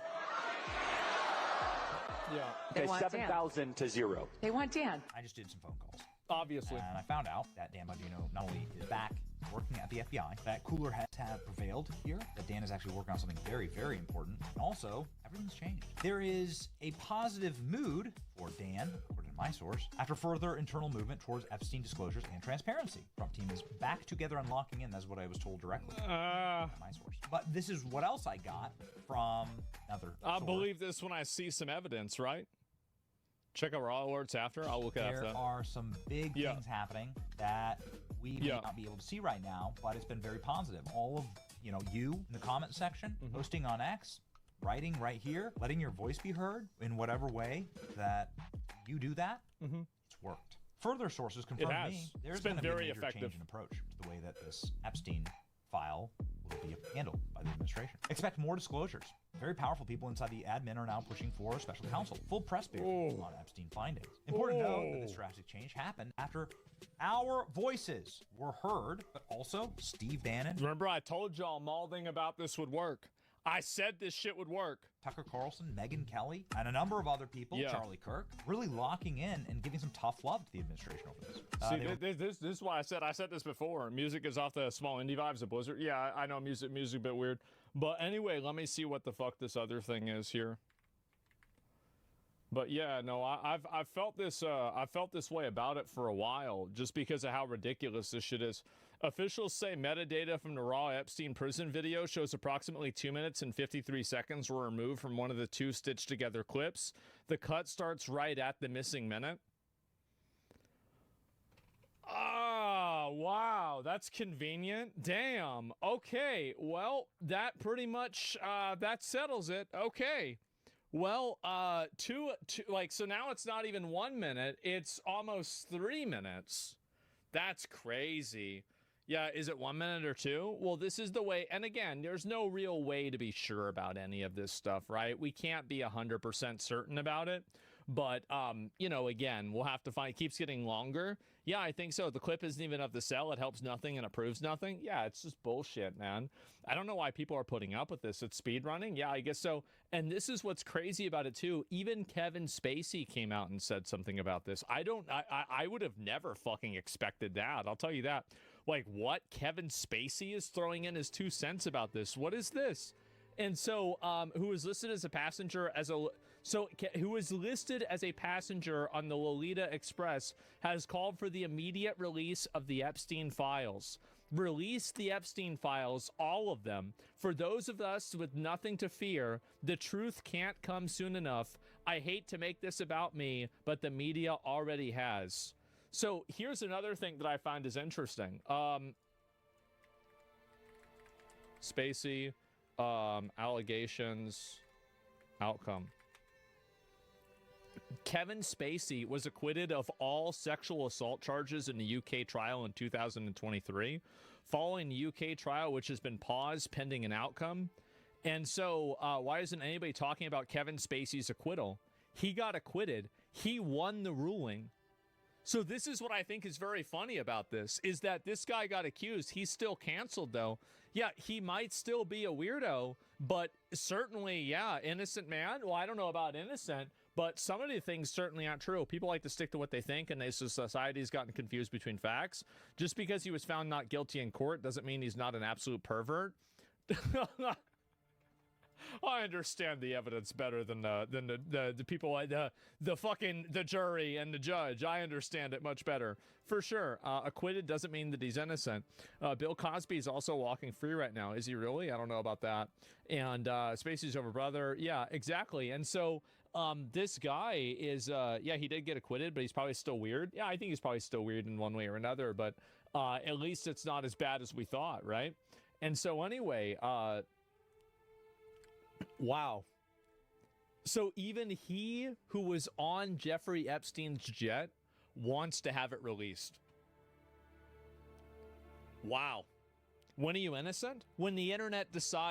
Yeah. Okay, 7,000 to 0. They want Dan. I just did some phone calls. Obviously. And I found out that Dan Bongino not only is back working at the FBI, that cooler heads have prevailed here, that Dan is actually working on something very, very important. And also, everything's changed. There is a positive mood for Dan, according to my source, after further internal movement towards Epstein disclosures and transparency. Trump team is back together and locking in. That's what I was told directly by my source. But this is what else I got from another source. I'll believe this when I see some evidence, right? Check out raw alerts after. I'll look at that. There are some big things happening that we may not be able to see right now, but it's been very positive. All of you in the comment section, posting on X, writing right here, letting your voice be heard in whatever way that you do that, it's worked. Further sources confirm to me there's been a major change in approach to the way that this Epstein file will be handled by the administration. Expect more disclosures. Very powerful people inside the admin are now pushing for a special counsel. Full press briefing on Epstein findings. Important to note that this drastic change happened after our voices were heard, but also Steve Bannon. Remember, I told y'all molding about this would work. I said this shit would work. Tucker Carlson, Megyn Kelly, and a number of other people, Charlie Kirk, really locking in and giving some tough love to the administration over this. This is why I said this before. Music is off the small indie vibes of Blizzard. Yeah, I know music a bit weird. But anyway, let me see what the fuck this other thing is here. But yeah, no, I've felt this way about it for a while, just because of how ridiculous this shit is. Officials say metadata from the raw Epstein prison video shows approximately 2 minutes and 53 seconds were removed from one of the two stitched together clips. The cut starts right at the missing minute. Ah, wow, that's convenient. Damn. Okay, well, that pretty much that settles it. Okay. Well, so now it's not even 1 minute, it's almost 3 minutes. That's crazy. Yeah, is it 1 minute or two? Well, this is the way, and again, there's no real way to be sure about any of this stuff, right? We can't be 100% certain about it, but, again, we'll have to find, it keeps getting longer. Yeah, I think so. The clip isn't even of the cell. It helps nothing and it proves nothing. Yeah, it's just bullshit, man. I don't know why people are putting up with this. It's speed running. Yeah, I guess so. And this is what's crazy about it, too. Even Kevin Spacey came out and said something about this. I would have never fucking expected that. I'll tell you that. Like, what? Kevin Spacey is throwing in his 2 cents about this. What is this? And so, who was listed as a passenger who was listed as a passenger on the Lolita Express has called for the immediate release of the Epstein files. Release the Epstein files, all of them. For those of us with nothing to fear, the truth can't come soon enough. I hate to make this about me, but the media already has. So here's another thing that I find is interesting. Spacey, allegations, outcome. Kevin Spacey was acquitted of all sexual assault charges in the UK trial in 2023, following the UK trial, which has been paused pending an outcome. And so why isn't anybody talking about Kevin Spacey's acquittal? He got acquitted. He won the ruling. So this is what I think is very funny about this, is that this guy got accused. He's still canceled, though. Yeah, he might still be a weirdo, but certainly, yeah, innocent man. Well, I don't know about innocent, but some of the things certainly aren't true. People like to stick to what they think, and society's gotten confused between facts. Just because he was found not guilty in court doesn't mean he's not an absolute pervert. I understand the evidence better than the people, the jury and the judge. I understand it much better, for sure. Acquitted doesn't mean that he's innocent. Bill Cosby is also walking free right now. Is he really? I don't know about that. And Spacey's over brother. Yeah, exactly. And so this guy is, he did get acquitted, but he's probably still weird. Yeah, I think he's probably still weird in one way or another, but at least it's not as bad as we thought, right? And so anyway, wow. So even he, who was on Jeffrey Epstein's jet, wants to have it released. Wow. When are you innocent? When the internet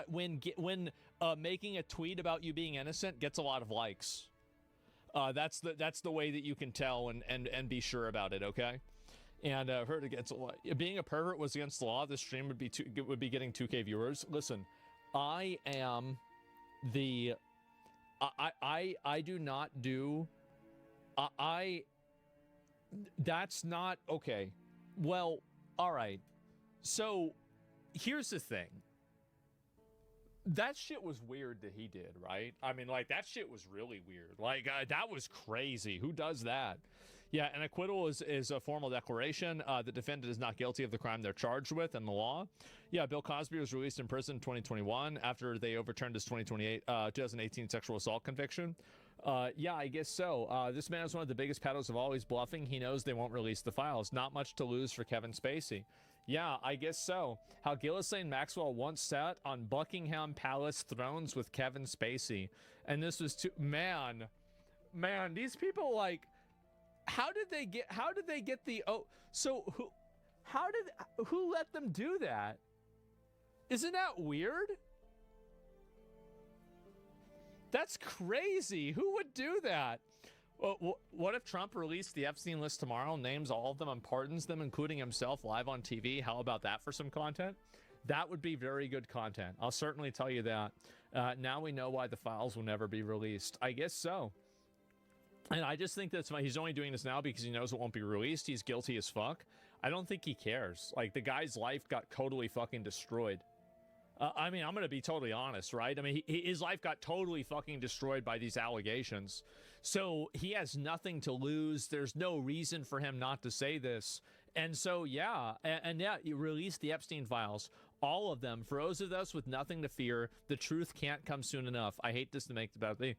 when making a tweet about you being innocent gets a lot of likes. That's the way that you can tell and be sure about it, okay? And I've heard against being a pervert was against the law. This stream would be getting 2K viewers. Listen, I am I do not do that's not okay. Well, all right. So here's the thing. That shit was weird that he did, right? I mean, like, that shit was really weird. Like, that was crazy. Who does that? Yeah, an acquittal is a formal declaration. The defendant is not guilty of the crime they're charged with in the law. Yeah, Bill Cosby was released in prison in 2021 after they overturned his 2018 sexual assault conviction. Yeah, I guess so. This man is one of the biggest peddlers of all. He's bluffing. He knows they won't release the files. Not much to lose for Kevin Spacey. Yeah, I guess so. How Ghislaine Maxwell once sat on Buckingham Palace thrones with Kevin Spacey. And this was man, these people, like, how did they get the, who let them do that? Isn't that weird? That's crazy. Who would do that? Well, what if Trump released the Epstein list tomorrow, names all of them and pardons them, including himself, live on TV? How about that for some content? That would be very good content. I'll certainly tell you that. Now we know why the files will never be released. I guess so. And I just think that's why he's only doing this now because he knows it won't be released. He's guilty as fuck. I don't think he cares. Like, the guy's life got totally fucking destroyed. I mean, I'm going to be totally honest, right? I mean, his life got totally fucking destroyed by these allegations. So he has nothing to lose. There's no reason for him not to say this. And so, yeah. And yeah, you release the Epstein files. All of them. For those of us with nothing to fear, the truth can't come soon enough. I hate this to make the bad thing.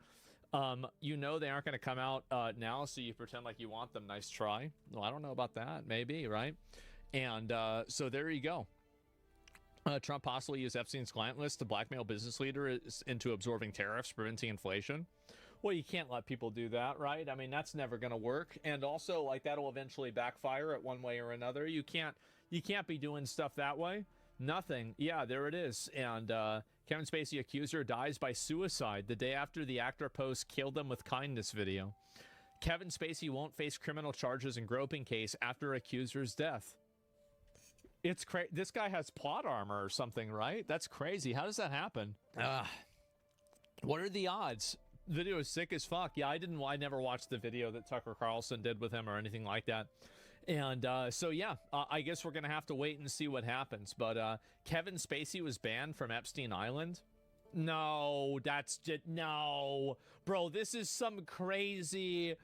You know they aren't going to come out now, so you pretend like you want them. Nice try. Well, I don't know about that. Maybe, right? And so there you go. Trump possibly used Epstein's client list to blackmail business leaders into absorbing tariffs, preventing inflation. Well, you can't let people do that, right? I mean, that's never going to work. And also, like, that'll eventually backfire at one way or another. You can't be doing stuff that way. Nothing. Yeah, there it is. And Kevin Spacey accuser dies by suicide the day after the actor posts "Kill them with kindness" video. Kevin Spacey won't face criminal charges in groping case after accuser's death. It's crazy. This guy has plot armor or something, right? That's crazy. How does that happen? What are the odds? Video is sick as fuck. Yeah, I never watched the video that Tucker Carlson did with him or anything like that. And so, yeah, I guess we're going to have to wait and see what happens. But Kevin Spacey was banned from Epstein Island. No, that's just, no. Bro, this is some crazy...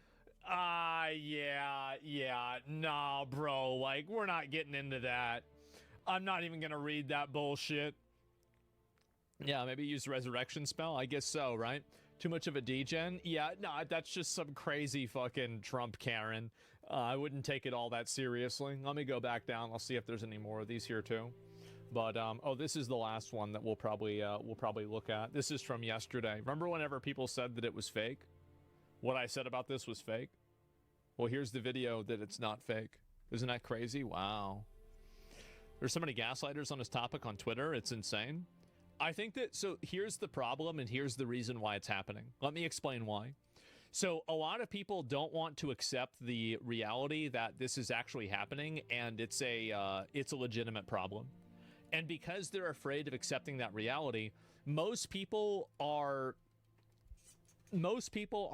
yeah, nah, bro, like, we're not getting into that. I'm not even gonna read that bullshit. Yeah, maybe use resurrection spell, I guess so, right? Too much of a degen? Yeah, nah, that's just some crazy fucking Trump Karen. I wouldn't take it all that seriously. Let me go back down. I'll see if there's any more of these here too. But, oh, this is the last one that we'll probably look at. This is from yesterday. Remember whenever people said that it was fake? What I said about this was fake? Well, here's the video that it's not fake. Isn't that crazy? Wow. There's so many gaslighters on this topic on Twitter. It's insane. I think that, so here's the problem and here's the reason why it's happening. Let me explain why. So a lot of people don't want to accept the reality that this is actually happening, and it's a legitimate problem. And because they're afraid of accepting that reality, most people are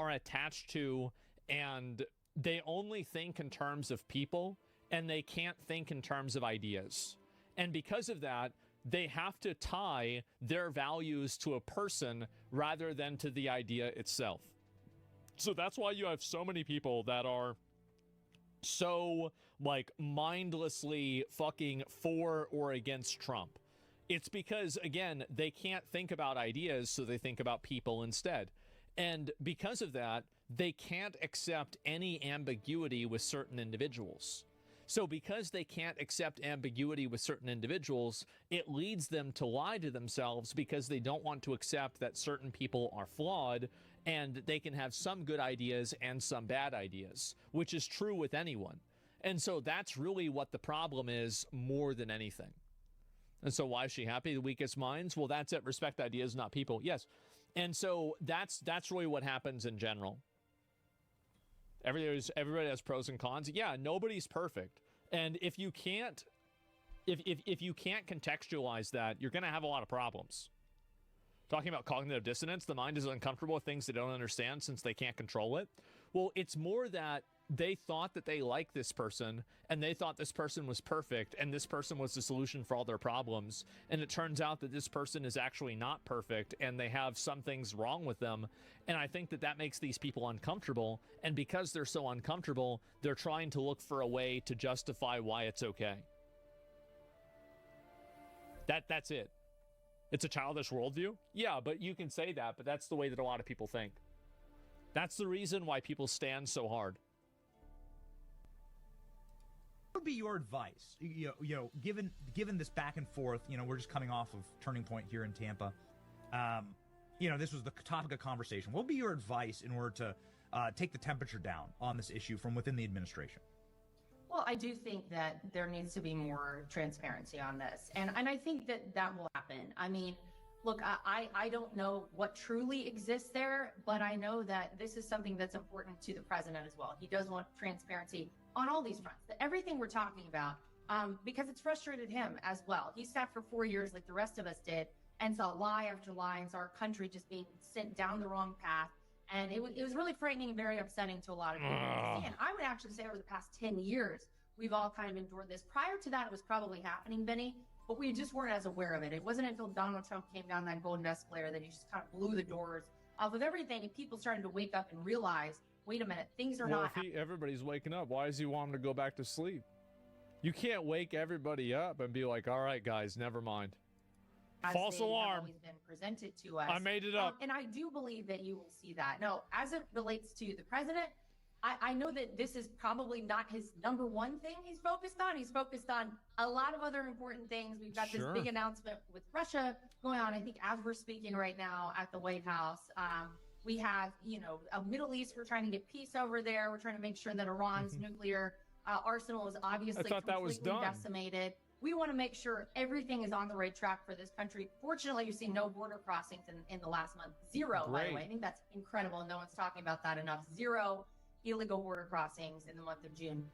attached to, and they only think in terms of people, and they can't think in terms of ideas. And because of that, they have to tie their values to a person rather than to the idea itself. So that's why you have so many people that are so, like, mindlessly fucking for or against Trump. It's because, again, they can't think about ideas, so they think about people instead. And because of that, they can't accept any ambiguity with certain individuals. So because they can't accept ambiguity with certain individuals, it leads them to lie to themselves because they don't want to accept that certain people are flawed and they can have some good ideas and some bad ideas, which is true with anyone. And so that's really what the problem is more than anything. And so why is she happy? The weakest minds? Well, that's it. Respect ideas, not people. Yes. And so that's really what happens in general. Everybody has pros and cons. Yeah, nobody's perfect. And if you can't contextualize that, you're going to have a lot of problems. Talking about cognitive dissonance, the mind is uncomfortable with things they don't understand since they can't control it. Well, it's more that they thought that they liked this person, and they thought this person was perfect, and this person was the solution for all their problems. And it turns out that this person is actually not perfect, and they have some things wrong with them. And I think that that makes these people uncomfortable. And because they're so uncomfortable, they're trying to look for a way to justify why it's okay. That's it. It's a childish worldview? Yeah, but you can say that, but that's the way that a lot of people think. That's the reason why people stand so hard. What would be your advice? Given this back and forth, we're just coming off of Turning Point here in Tampa. This was the topic of conversation. What would be your advice in order to take the temperature down on this issue from within the administration? Well, I do think that there needs to be more transparency on this. And I think that will happen. I mean, look, I don't know what truly exists there, but I know that this is something that's important to the president as well. He does want transparency on all these fronts, everything we're talking about, because it's frustrated him as well. He sat for 4 years like the rest of us did and saw lie after lie and saw our country just being sent down the wrong path. And it was really frightening and very upsetting to a lot of people. And I would actually say over the past 10 years, we've all kind of endured this. Prior to that, it was probably happening, Benny, but we just weren't as aware of it. It wasn't until Donald Trump came down that golden escalator that he just kind of blew the doors off of everything, and people started to wake up and realize, wait a minute, things are not. If everybody's waking up, why does he want them to go back to sleep? You can't wake everybody up and be like, all right, guys, never mind. False alarm. Always been presented to us. I made it up. And I do believe that you will see that. Now, as it relates to the president, I know that this is probably not his number one thing he's focused on. He's focused on a lot of other important things. We've got this big announcement with Russia going on, I think, as we're speaking right now at the White House. We have, a Middle East. We're trying to get peace over there. We're trying to make sure that Iran's nuclear arsenal is obviously completely decimated. We want to make sure everything is on the right track for this country. Fortunately, you've seen no border crossings in the last month. Zero, by the way. I think that's incredible. No one's talking about that enough. Zero illegal border crossings in the month of June.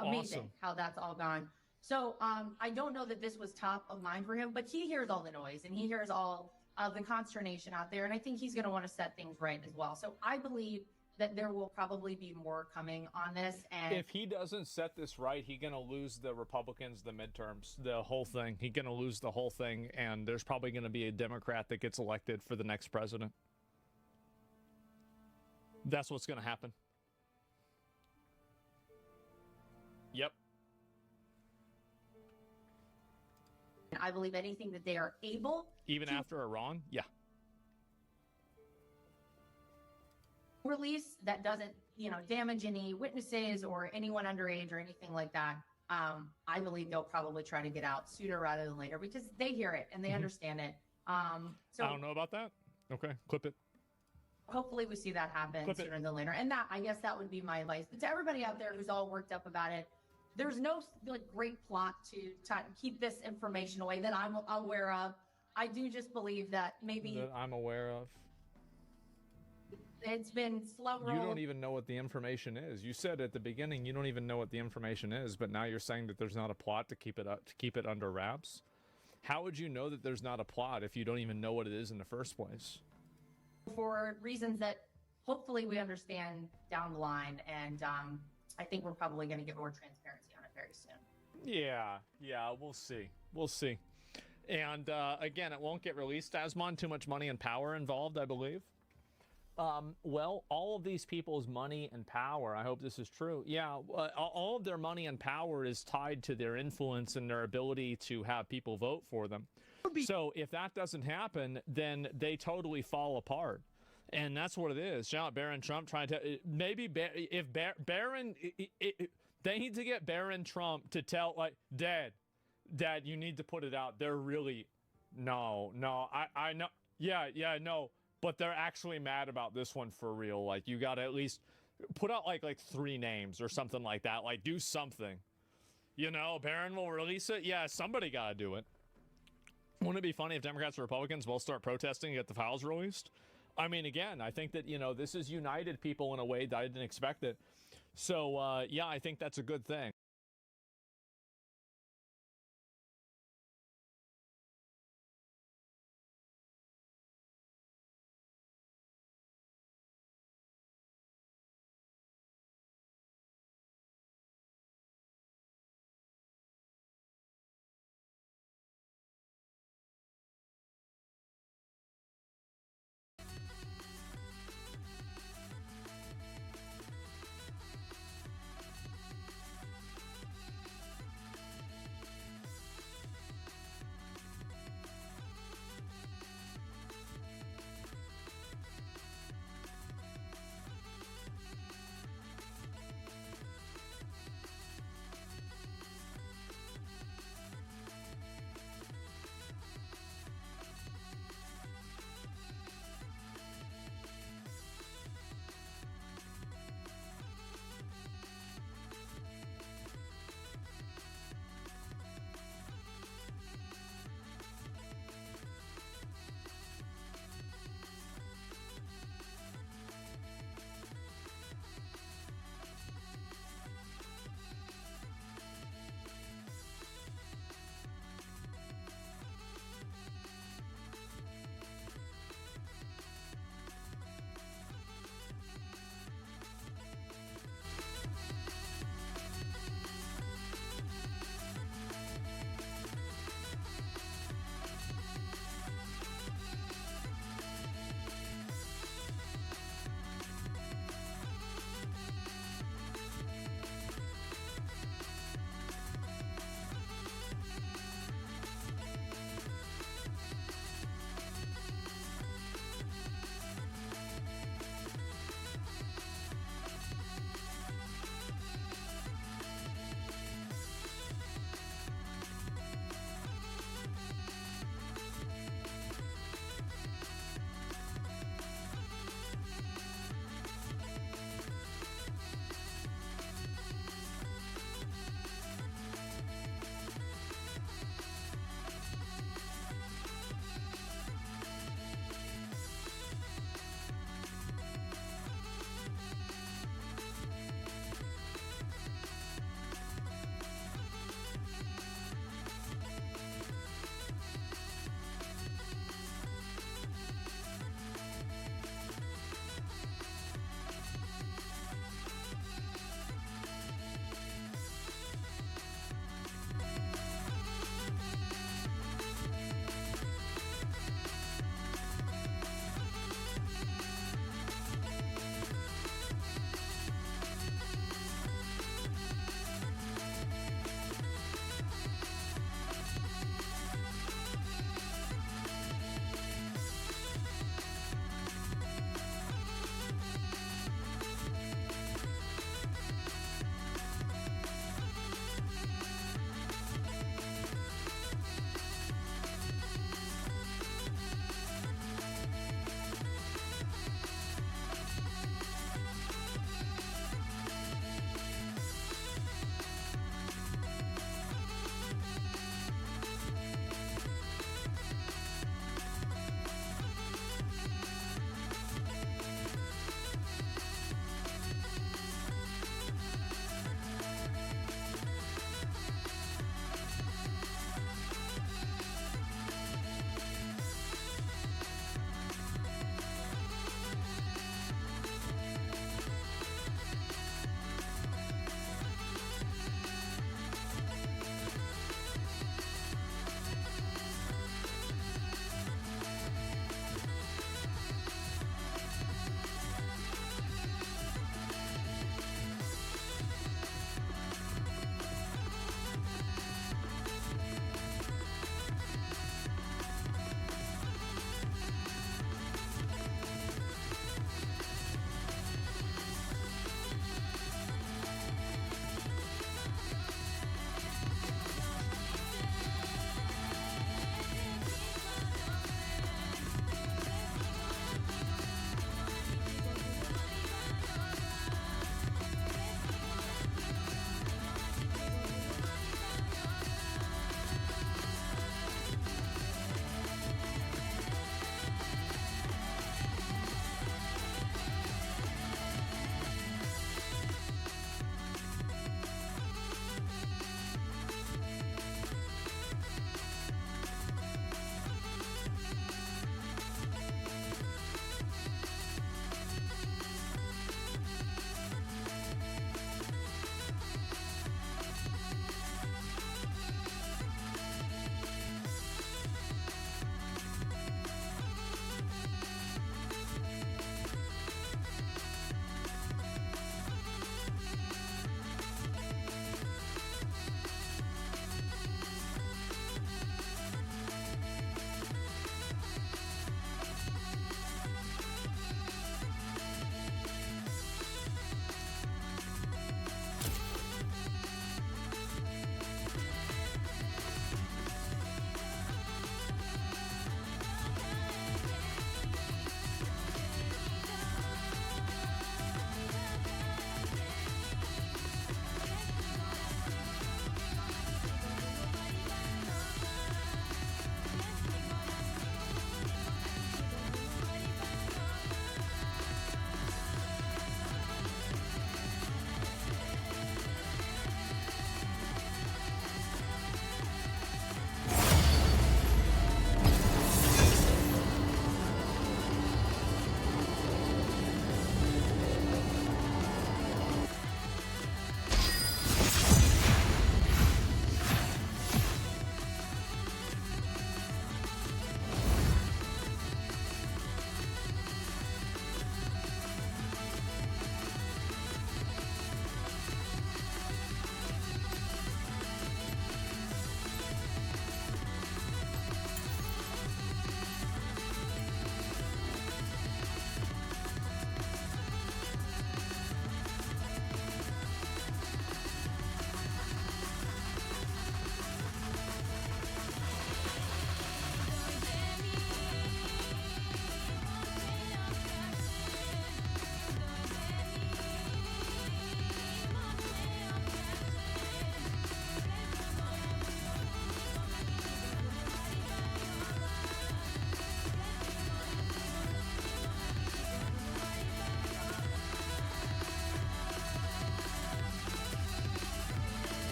Amazing how that's all gone. So I don't know that this was top of mind for him, but he hears all the noise and he hears all of the consternation out there. And I think he's going to want to set things right as well. So I believe that there will probably be more coming on this. And if he doesn't set this right, he's going to lose the Republicans, the midterms, the whole thing. He's going to lose the whole thing. And there's probably going to be a Democrat that gets elected for the next president. That's what's going to happen. Yep. I believe anything that they are able. Even after Iran? Yeah. Release that doesn't, damage any witnesses or anyone underage or anything like that. I believe they'll probably try to get out sooner rather than later because they hear it and they understand it. So I don't know about that. Okay, clip it. Hopefully we see that happen sooner than later. And I guess that would be my advice. But to everybody out there who's all worked up about it, there's no great plot to keep this information away that I'm aware of. I do just believe that maybe that I'm aware of. It's been slow roll. You don't even know what the information is. You said at the beginning you don't even know what the information is, but now you're saying that there's not a plot to keep it under wraps. How would you know that there's not a plot if you don't even know what it is in the first place? For reasons that hopefully we understand down the line, and I think we're probably going to get more transparency on it very soon. Yeah, we'll see. And again, it won't get released. Asmon, too much money and power involved, I believe. Well, all of these people's money and power, I hope this is true. Yeah, all of their money and power is tied to their influence and their ability to have people vote for them. So if that doesn't happen, then they totally fall apart. And that's what it is. Shout out Barron Trump trying to maybe if Barron, they need to get Barron Trump to tell Dad, you need to put it out. They're really no, I know. Yeah, no. But they're actually mad about this one for real. Like, you got to at least put out like 3 names or something like that. Like, do something. Barron will release it. Yeah, somebody got to do it. Wouldn't it be funny if Democrats and Republicans both start protesting and get the files released? I mean, again, I think that, this has united people in a way that I didn't expect it. So, yeah, I think that's a good thing.